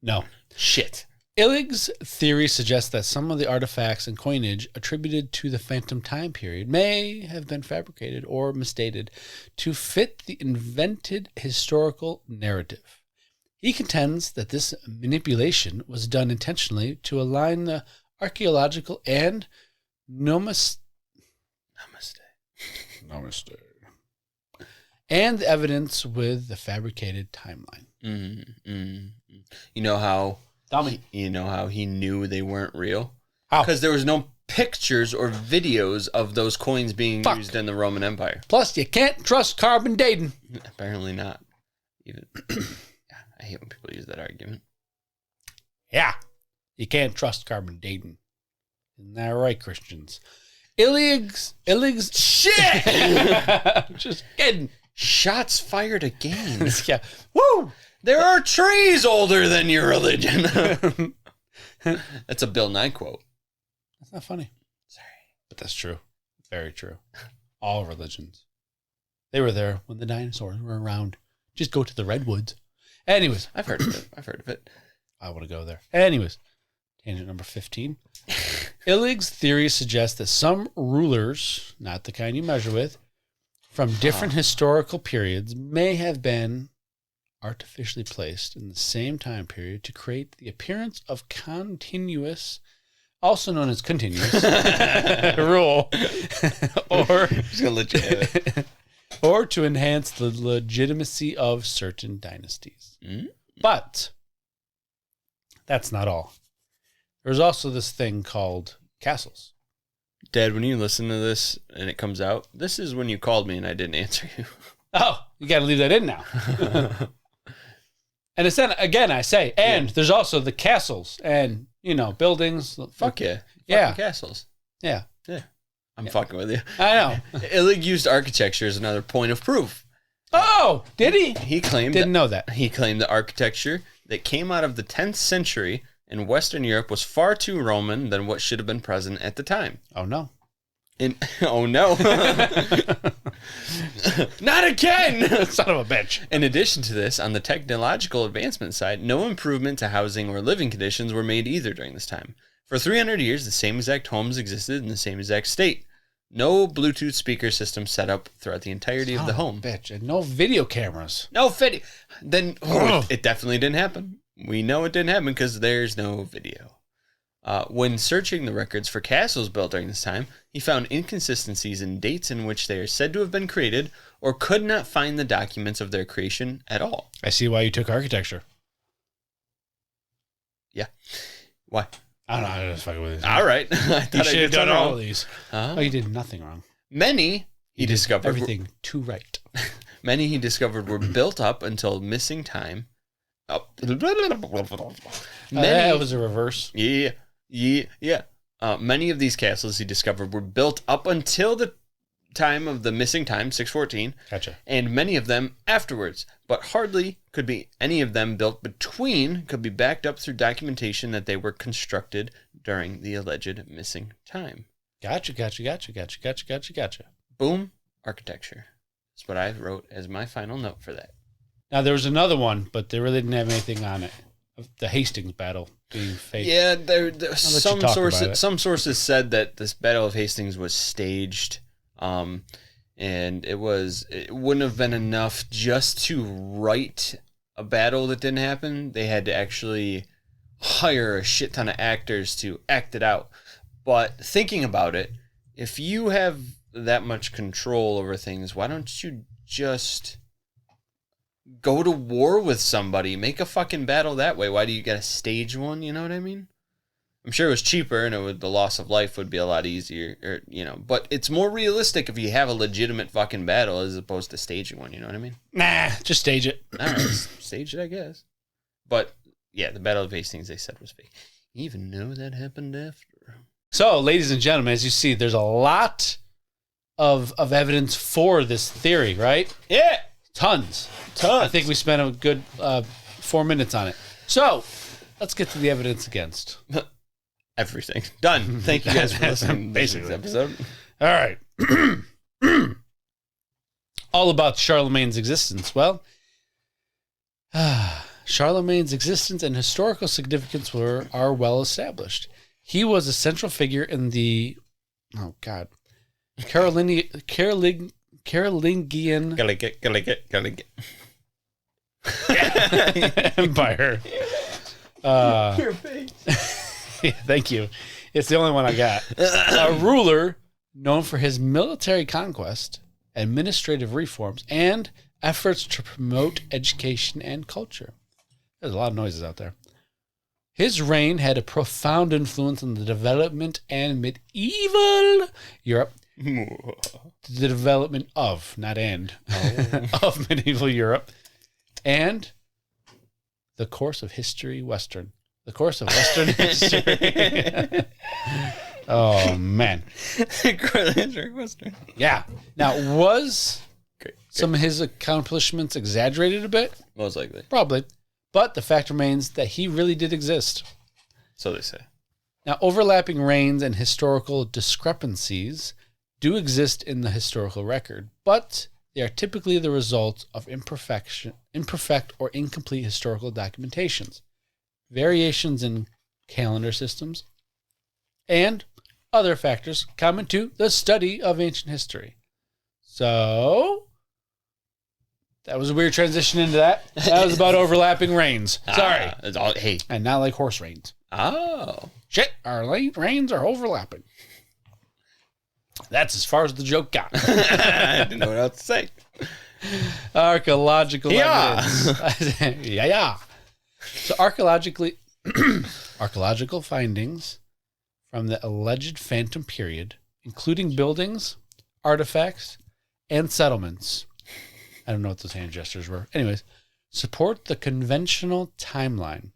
No. Shit. Illig's theory suggests that some of the artifacts and coinage attributed to the Phantom time period may have been fabricated or misdated to fit the invented historical narrative. He contends that this manipulation was done intentionally to align the archaeological and Namaste. And the evidence with the fabricated timeline. You know how? Tell me. You know how he knew they weren't real? How? Because there was no pictures or videos of those coins being used in the Roman Empire. Plus, you can't trust carbon dating. Apparently not. Even. I hate when people use that argument. Yeah, you can't trust carbon dating. Isn't that right, Christians? Illig's shit. Just kidding. Shots fired again. Yeah. Woo. There are trees older than your religion. That's a Bill Nye quote. That's not funny. Sorry. But that's true. Very true. All religions. They were there when the dinosaurs were around. Just go to the redwoods. Anyways. I've heard of it. I want to go there. Anyways. Tangent number 15. Illig's theory suggests that some rulers, not the kind you measure with, from different historical periods may have been artificially placed in the same time period to create the appearance of continuous, also known as continuous, rule, or Just gonna let you have it. or to enhance the legitimacy of certain dynasties. But that's not all. There's also this thing called castles. Dad, when you listen to this and it comes out, this is when you called me and I didn't answer you. Oh, you got to leave that in now. And it's then, again, I say, and there's also the castles and, buildings. Fuck yeah. Yeah. Fucking castles. Yeah. Yeah. I'm fucking with you. I know. Illig used architecture as another point of proof. Oh, did he? He claimed Didn't know that. He claimed the architecture that came out of the 10th century in Western Europe was far too Roman than what should have been present at the time. Oh, no. Oh, no. Not again! Son of a bitch. In addition to this, on the technological advancement side, no improvement to housing or living conditions were made either during this time. For 300 years, the same exact homes existed in the same exact state. No Bluetooth speaker system set up throughout the entirety of the home. Bitch. And no video cameras. No video. Then it definitely didn't happen. We know it didn't happen because there's no video. When searching the records for castles built during this time, he found inconsistencies in dates in which they are said to have been created or could not find the documents of their creation at all. I see why you took architecture. Yeah. Why? I don't know. I was just fucking with you. All right. You should have done all of these. Huh? Oh, you did nothing wrong. Many he discovered everything too right. Many he discovered were built up until missing time. Oh. That was a reverse. Yeah. Many of these castles he discovered were built up until the time of the missing time, 614. Gotcha. And many of them afterwards, but hardly could be any of them built between, could be backed up through documentation that they were constructed during the alleged missing time. Gotcha. Boom, architecture. That's what I wrote as my final note for that. Now, there was another one, but they really didn't have anything on it. The Hastings battle being fake. Yeah, some sources said that this Battle of Hastings was staged, and it wouldn't have been enough just to write a battle that didn't happen. They had to actually hire a shit ton of actors to act it out. But thinking about it, if you have that much control over things, why don't you just go to war with somebody? Make a fucking battle that way. Why do you gotta stage one? You know what I mean? I'm sure it was cheaper, and the loss of life would be a lot easier, But it's more realistic if you have a legitimate fucking battle as opposed to staging one. You know what I mean? Nah, just stage it. All right, stage it, I guess. But yeah, the Battle of Hastings they said was fake. You even know that happened after. So, ladies and gentlemen, as you see, there's a lot of evidence for this theory, right? Yeah, Tons. I think we spent a good 4 minutes on it. So, let's get to the evidence against. Everything done. Thank you guys for listening to this Basically. episode. All right. All about Charlemagne's existence. Well, Charlemagne's existence and historical significance are well established. He was a central figure in the Carolingian Empire. Your face. Yeah, thank you. It's the only one I got. A ruler known for his military conquest, administrative reforms, and efforts to promote education and culture. There's a lot of noises out there. His reign had a profound influence on the development and medieval Europe. The development of, not and, of medieval Europe. And the course of history Western. The course of Western history. Oh, man. Western. Yeah. Now, was some of his accomplishments exaggerated a bit? Most likely. Probably. But the fact remains that he really did exist. So they say. Now, overlapping reigns and historical discrepancies do exist in the historical record, but they are typically the result of imperfect or incomplete historical documentations, variations in calendar systems, and other factors common to the study of ancient history. So, that was a weird transition into that. That was about overlapping reigns. Sorry. Hey. And not like horse reigns. Oh. Shit, our reigns are overlapping. That's as far as the joke got. I didn't know what else to say. Archaeological evidence. Yeah. So archaeological findings from the alleged Phantom period, including buildings, artifacts, and settlements. I don't know what those hand gestures were. Anyways, support the conventional timeline.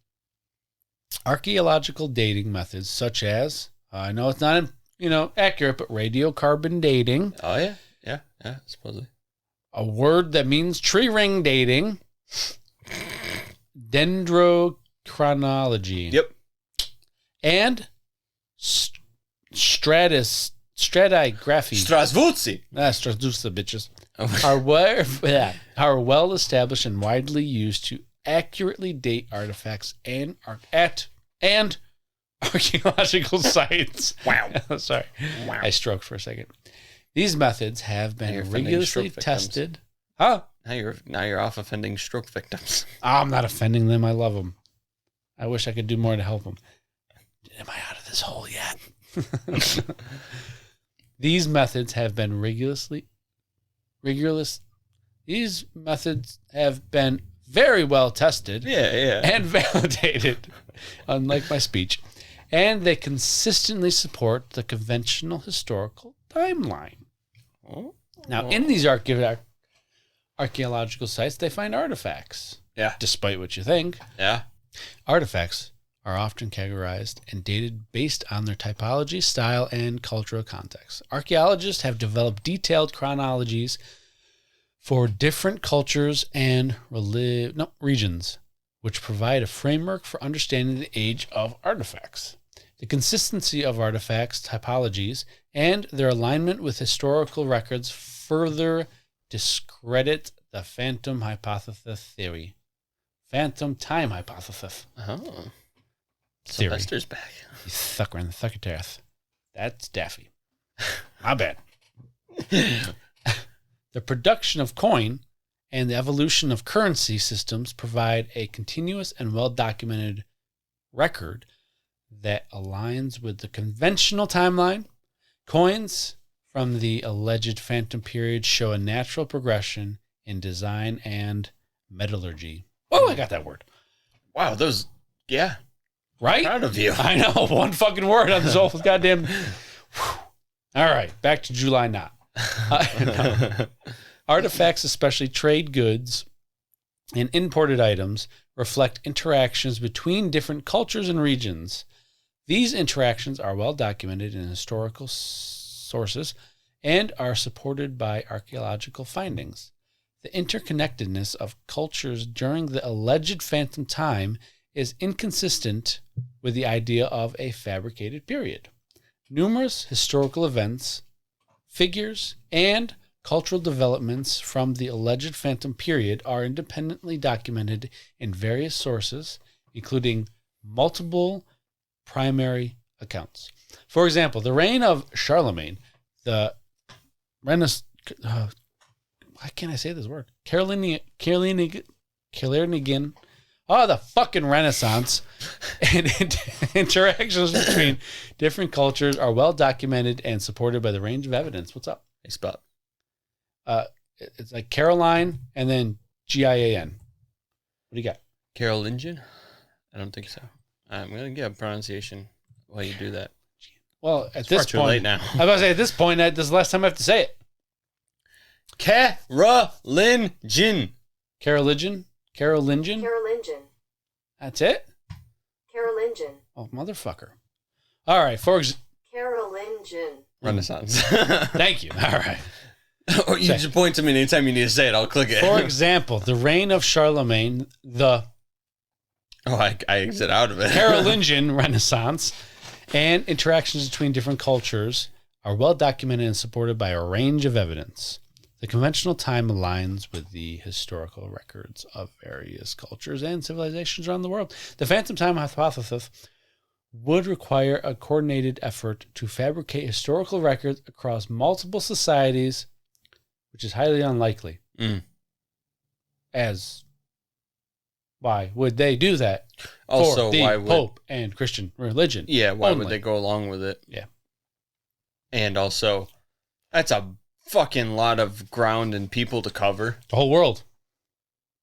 Archaeological dating methods such as, I know it's not accurate, but radiocarbon dating. Oh, yeah. Yeah, supposedly. A word that means tree ring dating. Dendrochronology. Yep. And stratigraphy. Strasvutsi. Strasvutsi, bitches. Are well established and widely used to accurately date artifacts and archaeological sites. Wow. Sorry. Wow. I stroked for a second. These methods have been rigorously tested. Huh? Now you're off offending stroke victims. I'm not offending them. I love them. I wish I could do more to help them. Am I out of this hole yet? These methods have been These methods have been very well tested. Yeah. And validated, unlike my speech. And they consistently support the conventional historical timeline. Oh. Now, in these archaeological sites, they find artifacts. Yeah. Despite what you think. Yeah. Artifacts are often categorized and dated based on their typology, style, and cultural context. Archaeologists have developed detailed chronologies for different cultures and regions, which provide a framework for understanding the age of artifacts. The consistency of artifacts, typologies, and their alignment with historical records further discredit the phantom hypothesis theory. Phantom time hypothesis. Oh. Theory. Sylvester's back. You sucker in the succotash. That's Daffy. My bad. The production of coin and the evolution of currency systems provide a continuous and well-documented record that aligns with the conventional timeline. Coins from the alleged Phantom period show a natural progression in design and metallurgy. Oh, I got that word. Wow, those, yeah. Right? Proud of you. I know. One fucking word on this whole goddamn. All right. Back to July knot. No. Artifacts, especially trade goods and imported items, reflect interactions between different cultures and regions. These interactions are well documented in historical sources and are supported by archaeological findings. The interconnectedness of cultures during the alleged phantom time is inconsistent with the idea of a fabricated period. Numerous historical events, figures, and cultural developments from the alleged phantom period are independently documented in various sources, including multiple primary accounts. For example, the reign of Charlemagne, the Renaissance. Why can't I say this word? Carolingian. Oh, the fucking Renaissance and interactions between different cultures are well documented and supported by the range of evidence. What's up? Hey, spot. It's like Caroline and then Gian. What do you got? Carolingian? I don't think so. I'm going to get a pronunciation while you do that. Well, at It's this far too point, late now. I was about to say at this point, this is the last time I have to say it. Carolingian. Carolingian? Carolingian? Carolingian. That's it? Carolingian. Oh, motherfucker. All right. Carolingian. Renaissance. Thank you. All right. Or you just point to me anytime you need to say it. I'll click it. For example, the reign of Charlemagne, the I exit out of it. Carolingian Renaissance, and interactions between different cultures are well documented and supported by a range of evidence. The conventional time aligns with the historical records of various cultures and civilizations around the world. The phantom time hypothesis would require a coordinated effort to fabricate historical records across multiple societies, which is highly unlikely. As why would they do that? Also, for the why would Pope and Christian religion? why only. would they go along with it? Yeah. And also, that's a fucking lot of ground and people to cover. The whole world,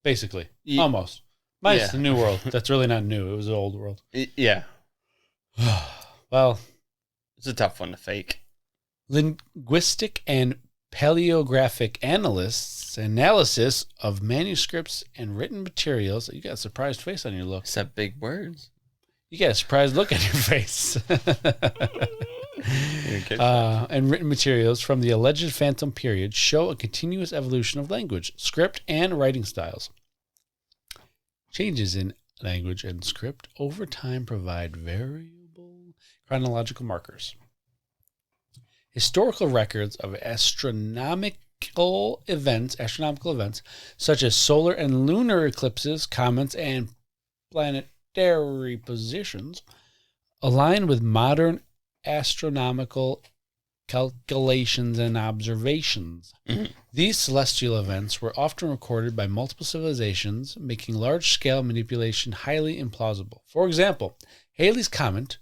basically, almost. Minus Yeah. the new world. That's really not new. It was the old world. Yeah. Well, It's a tough one to fake. linguistic and paleographic analysis of manuscripts and written materials. You got a surprised face on your look. Except big words. You got a surprised look on your face. And written materials from the alleged phantom period show a continuous evolution of language, script, and writing styles. Changes in language and script over time provide variable chronological markers. Historical records of astronomical events such as solar and lunar eclipses, comets, and planetary positions align with modern astronomical calculations and observations. Mm-hmm. These celestial events were often recorded by multiple civilizations, making large-scale manipulation highly implausible. For example, Halley's Comet.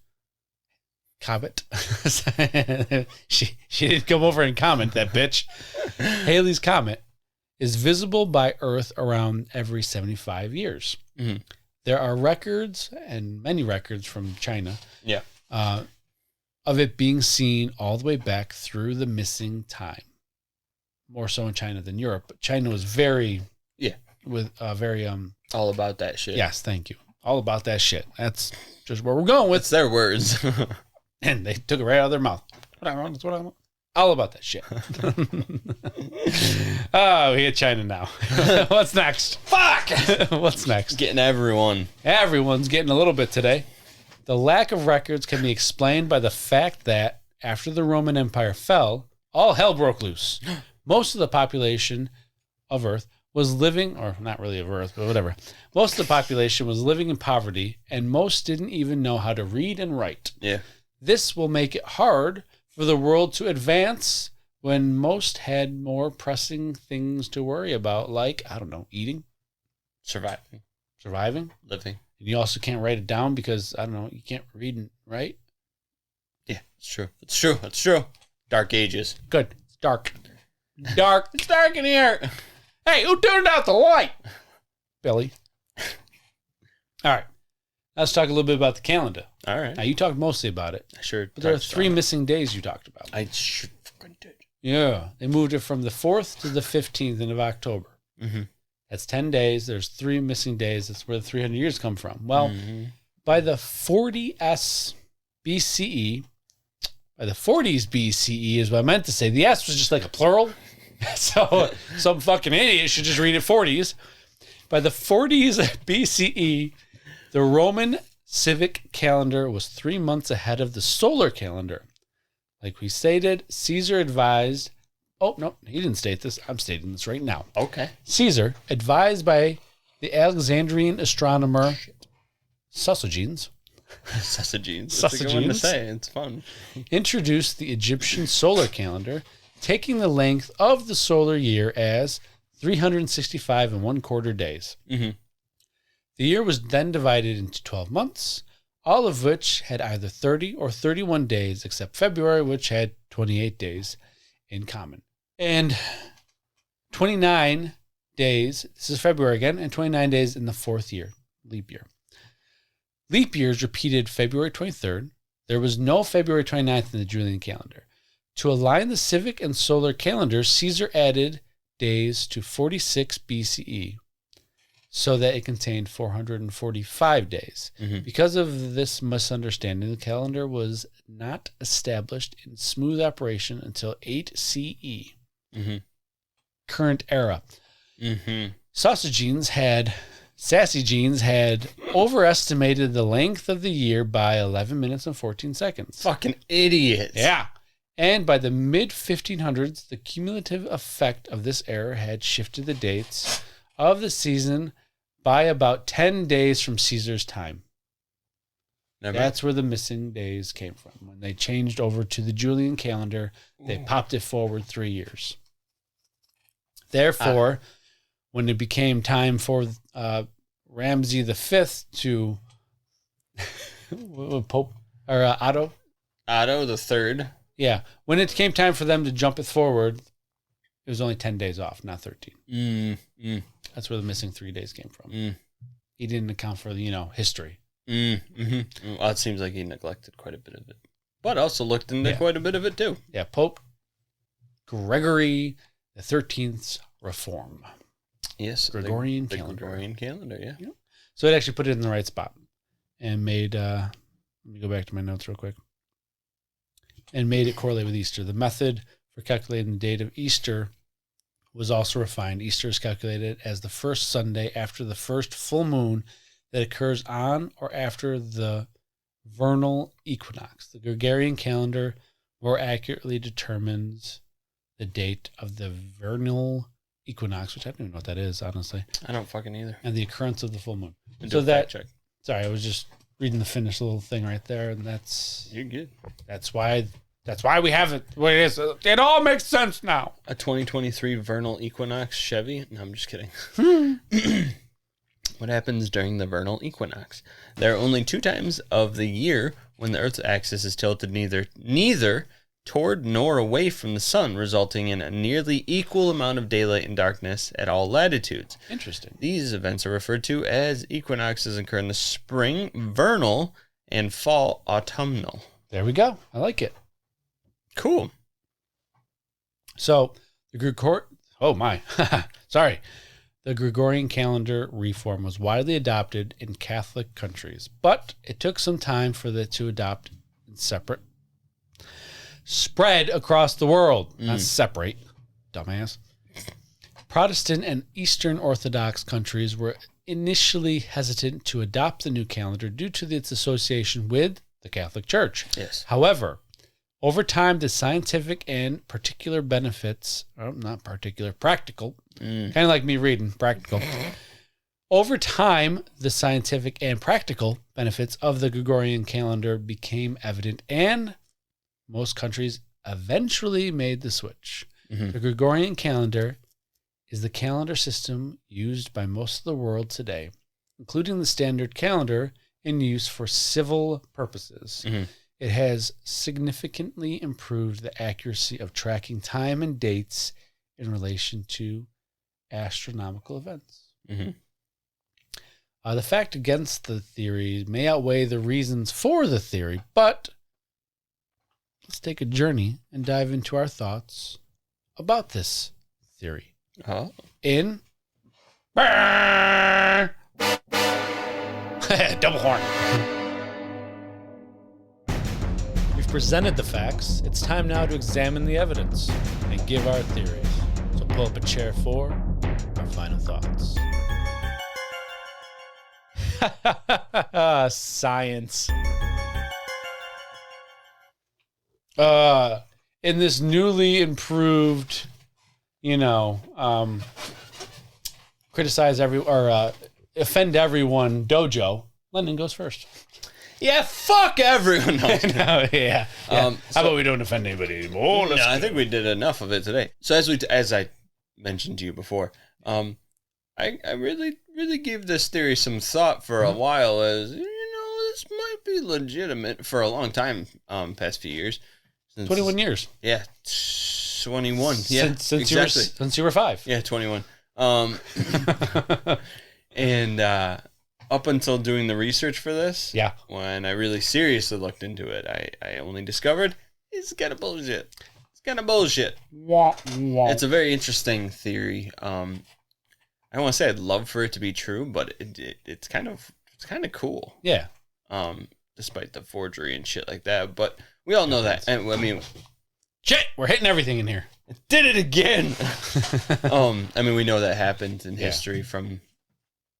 she didn't come over and comment, that bitch. Halley's Comet is visible by Earth around every 75 years. Mm-hmm. There are records, and many records from China, Yeah. of it being seen all the way back through the missing time. More so in China than Europe, but China was very All about that shit. yes, thank you. All about that shit. That's just where we're going with. It's their words. And they took it right out of their mouth. That's what I want. All about that shit. Oh, we hit China now. What's next? Fuck! What's next? Getting everyone. Everyone's getting a little bit today. The lack of records can be explained by the fact that after the Roman Empire fell, all hell broke loose. Most of the population of Earth was living, or not really of Earth, but whatever. Most of the population was living in poverty, and most didn't even know how to read and write. Yeah. This will make it hard for the world to advance when most had more pressing things to worry about, like, I don't know, eating, surviving. Living. And you also can't write it down because, I don't know, you can't read and write. Yeah, it's true. It's true. It's true. Dark Ages. Good. It's dark. Dark. It's dark in here. Hey, who turned out the light? Billy. All right. Let's talk a little bit about the calendar. All right. Now, you talked mostly about it, I sure. but there are touched 3 on it. missing days you talked about. I sure fucking did. Yeah. They moved it from the 4th to the 15th of October. Mm-hmm. That's 10 days. There's 3 missing days. That's where the 300 years come from. Well, Mm-hmm. by the 40s BCE, by the 40s BCE is what I meant to say. The S was just like a plural. So some fucking idiot should just read it 40s. By the 40s BCE, the Roman civic calendar was 3 months ahead of the solar calendar. Like we stated, Caesar advised... Oh, no, he didn't state this. I'm stating this right now. Okay. Caesar, advised by the Alexandrian astronomer Sasquatch, Sasquatch. That's a good one to Sasquatch. say. It's fun. introduced the Egyptian solar calendar, taking the length of the solar year as 365 and 1/4 days. Mm-hmm. The year was then divided into 12 months, all of which had either 30 or 31 days, except February, which had 28 days in common. And 29 days, this is February again, and 29 days in the 4th year, leap year. Leap years repeated February 23rd. There was no February 29th in the Julian calendar. To align the civic and solar calendars, Caesar added days to 46 BCE so that it contained 445 days. Mm-hmm. Because of this misunderstanding, the calendar was not established in smooth operation until 8 CE, Mm-hmm. current era. Mm-hmm. Sassy Jeans had overestimated the length of the year by 11 minutes and 14 seconds. Fucking idiots. Yeah. And by the mid-1500s, the cumulative effect of this error had shifted the dates of the season by about 10 days from Caesar's time. Never. That's where the missing days came from. When they changed over to the Julian calendar, they popped it forward 3 years. Therefore, when it became time for Ramsey V to Pope or Otto, Otto III. yeah, when it came time for them to jump it forward, it was only 10 days off, not 13. That's where the missing 3 days came from. He didn't account for history. Mm-hmm. Well, it seems like he neglected quite a bit of it, but also looked into quite a bit of it too. Yeah, Pope Gregory the 13th's reform. Yes, Gregorian the calendar. Gregorian calendar, yeah. Yep. So it actually put it in the right spot and made, let me go back to my notes real quick, and made it correlate with Easter. The method for calculating the date of Easter was also refined. Easter is calculated as the first Sunday after the first full moon that occurs on or after the vernal equinox. The Gregorian calendar more accurately determines the date of the vernal equinox, which I don't even know what that is, honestly, I don't fucking either. and the occurrence of the full moon. Do So a that, fact check. sorry, I was just reading the finished little thing right there, and You're good. that's why we have it the way it is. It all makes sense now. A 2023 vernal equinox Chevy? No, I'm just kidding. What happens during the vernal equinox? There are only 2 times of the year when the Earth's axis is tilted neither toward nor away from the sun, resulting in a nearly equal amount of daylight and darkness at all latitudes. Interesting. These events are referred to as equinoxes and occur in the spring, vernal, and fall, autumnal. There we go. I like it. Cool. So the Gregorian calendar reform was widely adopted in Catholic countries, but it took some time for it to adopt in spread across the world, not separate, dumbass. Protestant and Eastern Orthodox countries were initially hesitant to adopt the new calendar due to its association with the Catholic Church. Yes. However, over time, the scientific and practical, kind of like me reading, practical. Over time, the scientific and practical benefits of the Gregorian calendar became evident, and most countries eventually made the switch. Mm-hmm. The Gregorian calendar is the calendar system used by most of the world today, including the standard calendar in use for civil purposes. Mm-hmm. It has significantly improved the accuracy of tracking time and dates in relation to astronomical events. Mm-hmm. The fact against the theory may outweigh the reasons for the theory, but let's take a journey and dive into our thoughts about this theory. Oh. In double horn. We've presented the facts. It's time now to examine the evidence and give our theories. So pull up a chair for our final thoughts. Science. In this newly improved, criticize offend everyone dojo, London goes first. Yeah, fuck everyone. No, No, yeah. How about we don't offend anybody anymore? no, I think we did enough of it today. So as I mentioned to you before, I really gave this theory some thought for a while. As this might be legitimate for a long time. Past few years, 21 years. Yeah, 21. Yeah, Since exactly. since you were 5. Yeah, 21. And up until doing the research for this, Yeah. when I really seriously looked into it, I only discovered it's kind of bullshit. It's kind of bullshit. It's a very interesting theory. I don't want to say I'd love for it to be true, but it's kind of cool. Yeah. Despite the forgery and shit like that, but we all know that. And, I mean, Shit, we're hitting everything in here. did it again. I mean, we know that happened in history from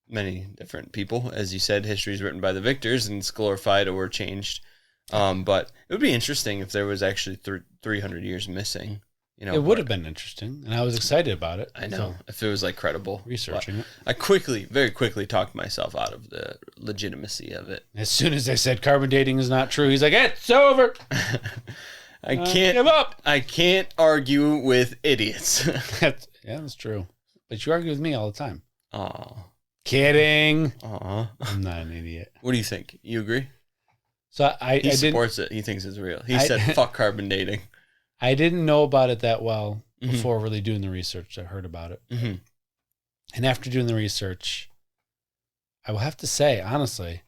many different people. As you said, history is written by the victors and it's glorified or changed. But it would be interesting if there was actually 300 years missing. It would have been interesting, and I was excited about it. I know. So, If it was like credible. researching it. I very quickly talked myself out of the legitimacy of it. As soon as I said carbon dating is not true, he's like, it's over. I can't Give up. I can't argue with idiots. That's true. But you argue with me all the time. Aw. Kidding. Aw. I'm not an idiot. What do you think? You agree? So I He didn't supports it. He thinks it's real. He said, fuck carbon dating. I didn't know about it that well Mhm. before really doing the research. I heard about it. Mm-hmm. And after doing the research, I will have to say, honestly,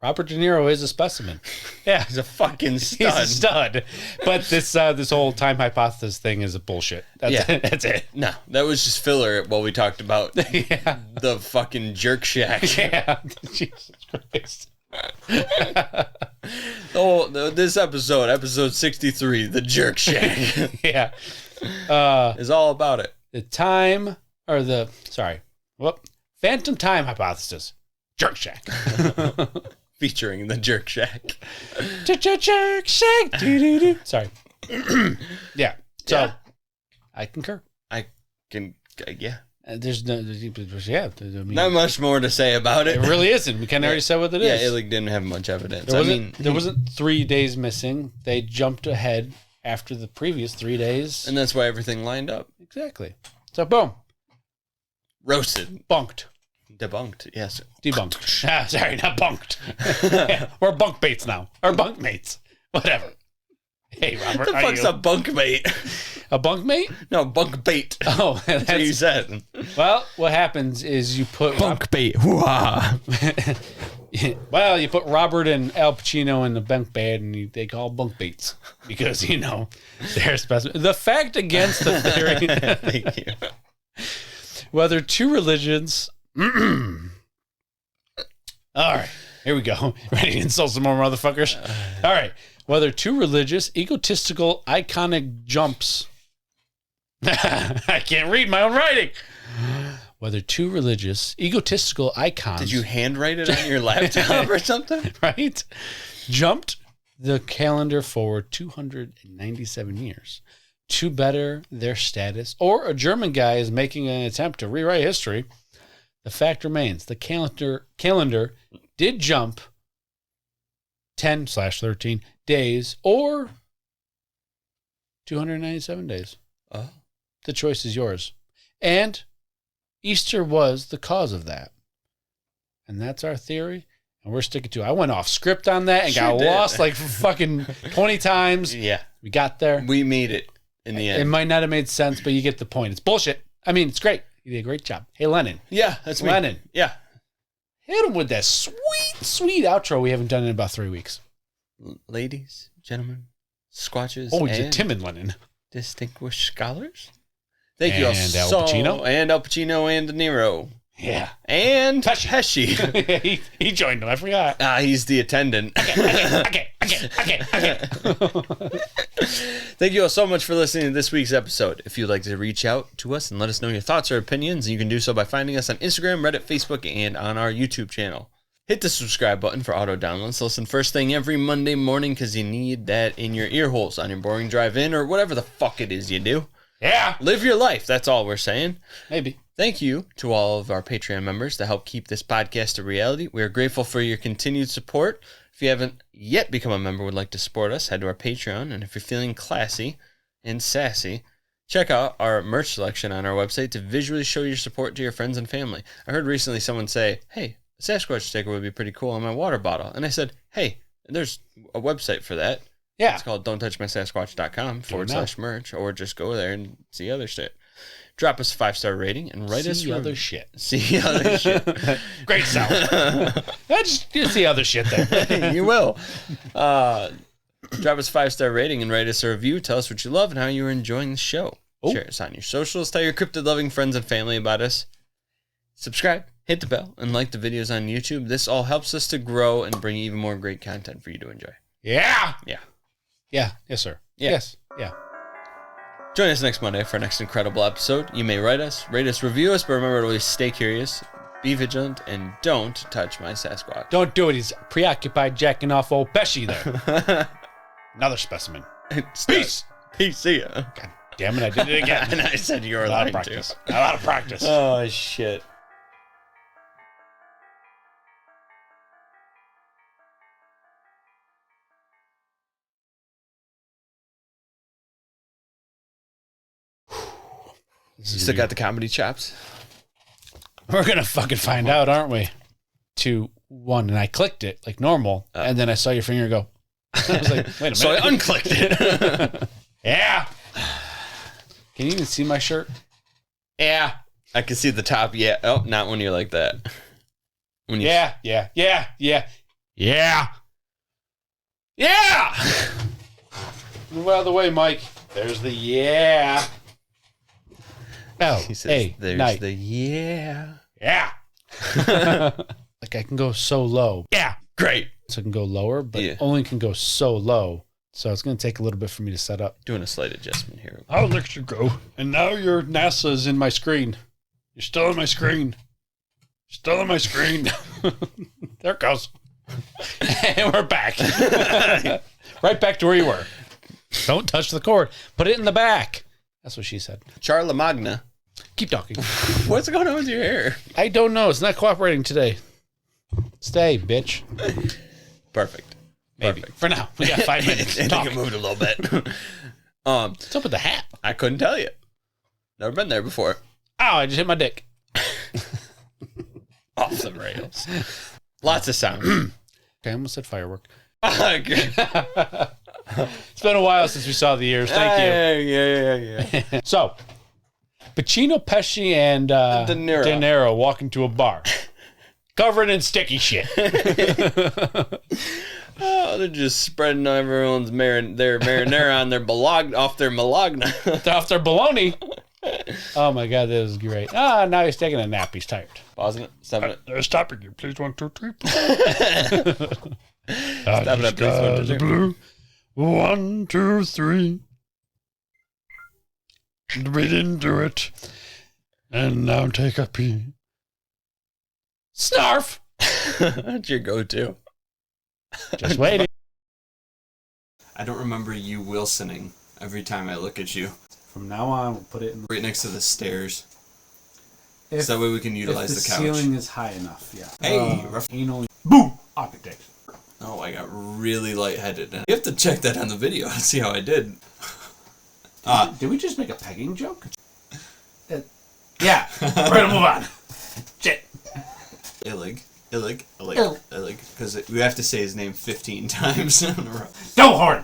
Robert De Niro is a specimen. Yeah. He's a fucking stud. He's a stud. But this whole time hypothesis thing is a bullshit. That's it. No, that was just filler while we talked about Yeah. the fucking jerk shack. Yeah. Jesus Christ. This episode 63, the jerk shack, Yeah. is all about it. Phantom time hypothesis. Jerk shack. Featuring the jerk shack. Jerk shack. Doo-doo-doo. Sorry. Yeah. So Yeah. I concur. Yeah. There's no, yeah. I mean, Not much more to say about it. it really isn't. We kind of already said what it is. Yeah, Illig didn't have much evidence. There wasn't 3 days missing. They jumped ahead after the previous 3 days. and that's why everything lined up. Exactly. So boom, Roasted. bunked, Debunked. Yes. debunked. Sorry, not bunked. Yeah, we're bunk baits now. Or bunk mates. Whatever. Hey, Robert. What the are fuck's you a bunkmate? a bunk mate? No, bunk bait. Oh, That's what you said. well. What happens is you put bait. Hoo-ha. well, you put Robert and Al Pacino in the bunk bed, and they call bunk baits because they're special. The fact against the theory. Thank you. Whether two religions. All right, here we go. Ready to insult some more motherfuckers? All right. Whether two religious, egotistical, iconic jumps. I can't read my own writing. Whether two religious, egotistical icons. Did you handwrite it on your laptop or something? Right? Jumped the calendar forward 297 years to better their status, or a German guy is making an attempt to rewrite history. The fact remains the calendar did jump 10/13 days or 297 days. Oh. The choice is yours. And Easter was the cause of that. And that's our theory. And we're sticking to it. I went off script on that and Sure got did. lost like fucking 20 times. Yeah. We got there. We made it in the end. It might not have made sense, but you get the point. It's bullshit. I mean, it's great. You did a great job. Hey, Lennon. Yeah, that's me. Lennon. Yeah. Hit him with that sweet, sweet outro we haven't done in about 3 weeks. Ladies, gentlemen, squatches, Oh, he's a and timid Lennon. distinguished scholars. Thank you all And Al so Pacino. And Al Pacino and Niro. Yeah. And Pesci. Pesci. he joined them. I forgot. He's the attendant. Okay. Thank you all so much for listening to this week's episode. If you'd like to reach out to us and let us know your thoughts or opinions, you can do so by finding us on Instagram, Reddit, Facebook, and on our YouTube channel. Hit the subscribe button for auto downloads. Listen first thing every Monday morning because you need that in your ear holes on your boring drive in or whatever the fuck it is you do. Yeah. Live your life. That's all we're saying. Maybe. Thank you to all of our Patreon members to help keep this podcast a reality. We are grateful for your continued support. If you haven't yet become a member and would like to support us, head to our Patreon. And if you're feeling classy and sassy, check out our merch selection on our website to visually show your support to your friends and family. I heard recently someone say, hey, a Sasquatch sticker would be pretty cool on my water bottle. And I said, hey, there's a website for that. Yeah. It's called don'ttouchmysasquatch.com/merch, or just go there and see other shit. Drop us a 5-star rating and write us other shit. See other shit. Great sound. Just see other shit there. You will. Drop us a 5-star rating and write us a review. Tell us what you love and how you're enjoying the show. Ooh. Share us on your socials. Tell your cryptid-loving friends and family about us. Subscribe, hit the bell, and like the videos on YouTube. This all helps us to grow and bring even more great content for you to enjoy. Yeah. Yeah. Yeah. Yes, sir. Yeah. Yes. Yeah. Join us next Monday for our next incredible episode. You may write us, rate us, review us, but remember to always stay curious, be vigilant, and don't touch my Sasquatch. Don't do it. He's preoccupied jacking off old Pesci there. Another specimen. Peace. Peace. See ya. God damn it. I did it again. And I said you were A lot lying of too. practice. A lot of practice. Oh, shit. You still got the comedy chops? We're going to fucking find out, aren't we? 2, 1. And I clicked it like normal. And then I saw your finger go. I was like, wait a minute. So I unclicked it. Yeah. Can you even see my shirt? Yeah. I can see the top. Yeah. Oh, not when you're like that. When you Yeah. Move out of the way, Mike. There's the yeah. Oh, He says, hey, there's night. the yeah. Yeah. Like I can go so low. Yeah. Great. So I can go lower, but Yeah. only can go so low. So it's going to take a little bit for me to set up. Doing a slight adjustment here. I'll let you go. And now your NASA's in my screen. You're still in my screen. Still in my screen. There it goes. And we're back. Right back to where you were. Don't touch the cord. Put it in the back. That's what she said. Charlemagne. Keep talking. What's going on with your hair? I don't know. It's not cooperating today. Stay, bitch. Perfect. Maybe. Perfect. For now. We got 5 minutes. I think Talk. it moved a little bit. What's up with the hat? I couldn't tell you. Never been there before. Ow, I just hit my dick. Off the rails. Lots of sound. Okay, I almost said firework. Okay. It's been a while since we saw the ears. Thank you. Yeah. So, Pacino, Pesci, and De Niro. walk into a bar. Covered in sticky shit. Oh, they're just spreading everyone's their marinara on their off their Bologna. Off their baloney. Oh my God, that was great. Now he's taking a nap. He's tired. Pausing it. Stopping it. Stopping you. Please, 1, 2, 3. Stopping it, please. 1, 2, 3. Blue. 1, 2, 3. We didn't do it. And now take a pee. Snarf. That's your go-to. Just waiting. I don't remember you Wilsoning every time I look at you. From now on, we'll put it in. Right next to the stairs. If, So that way we can utilize if the couch. ceiling is high enough, yeah. Hey, rough. Anal. Boom! Architect. Oh, I got really lightheaded. You have to check that on the video and see how I did. Did we just make a pegging joke? Yeah. We're gonna move on. Shit. Illig. Ill. Because we have to say his name 15 times in a row. Go, Horn!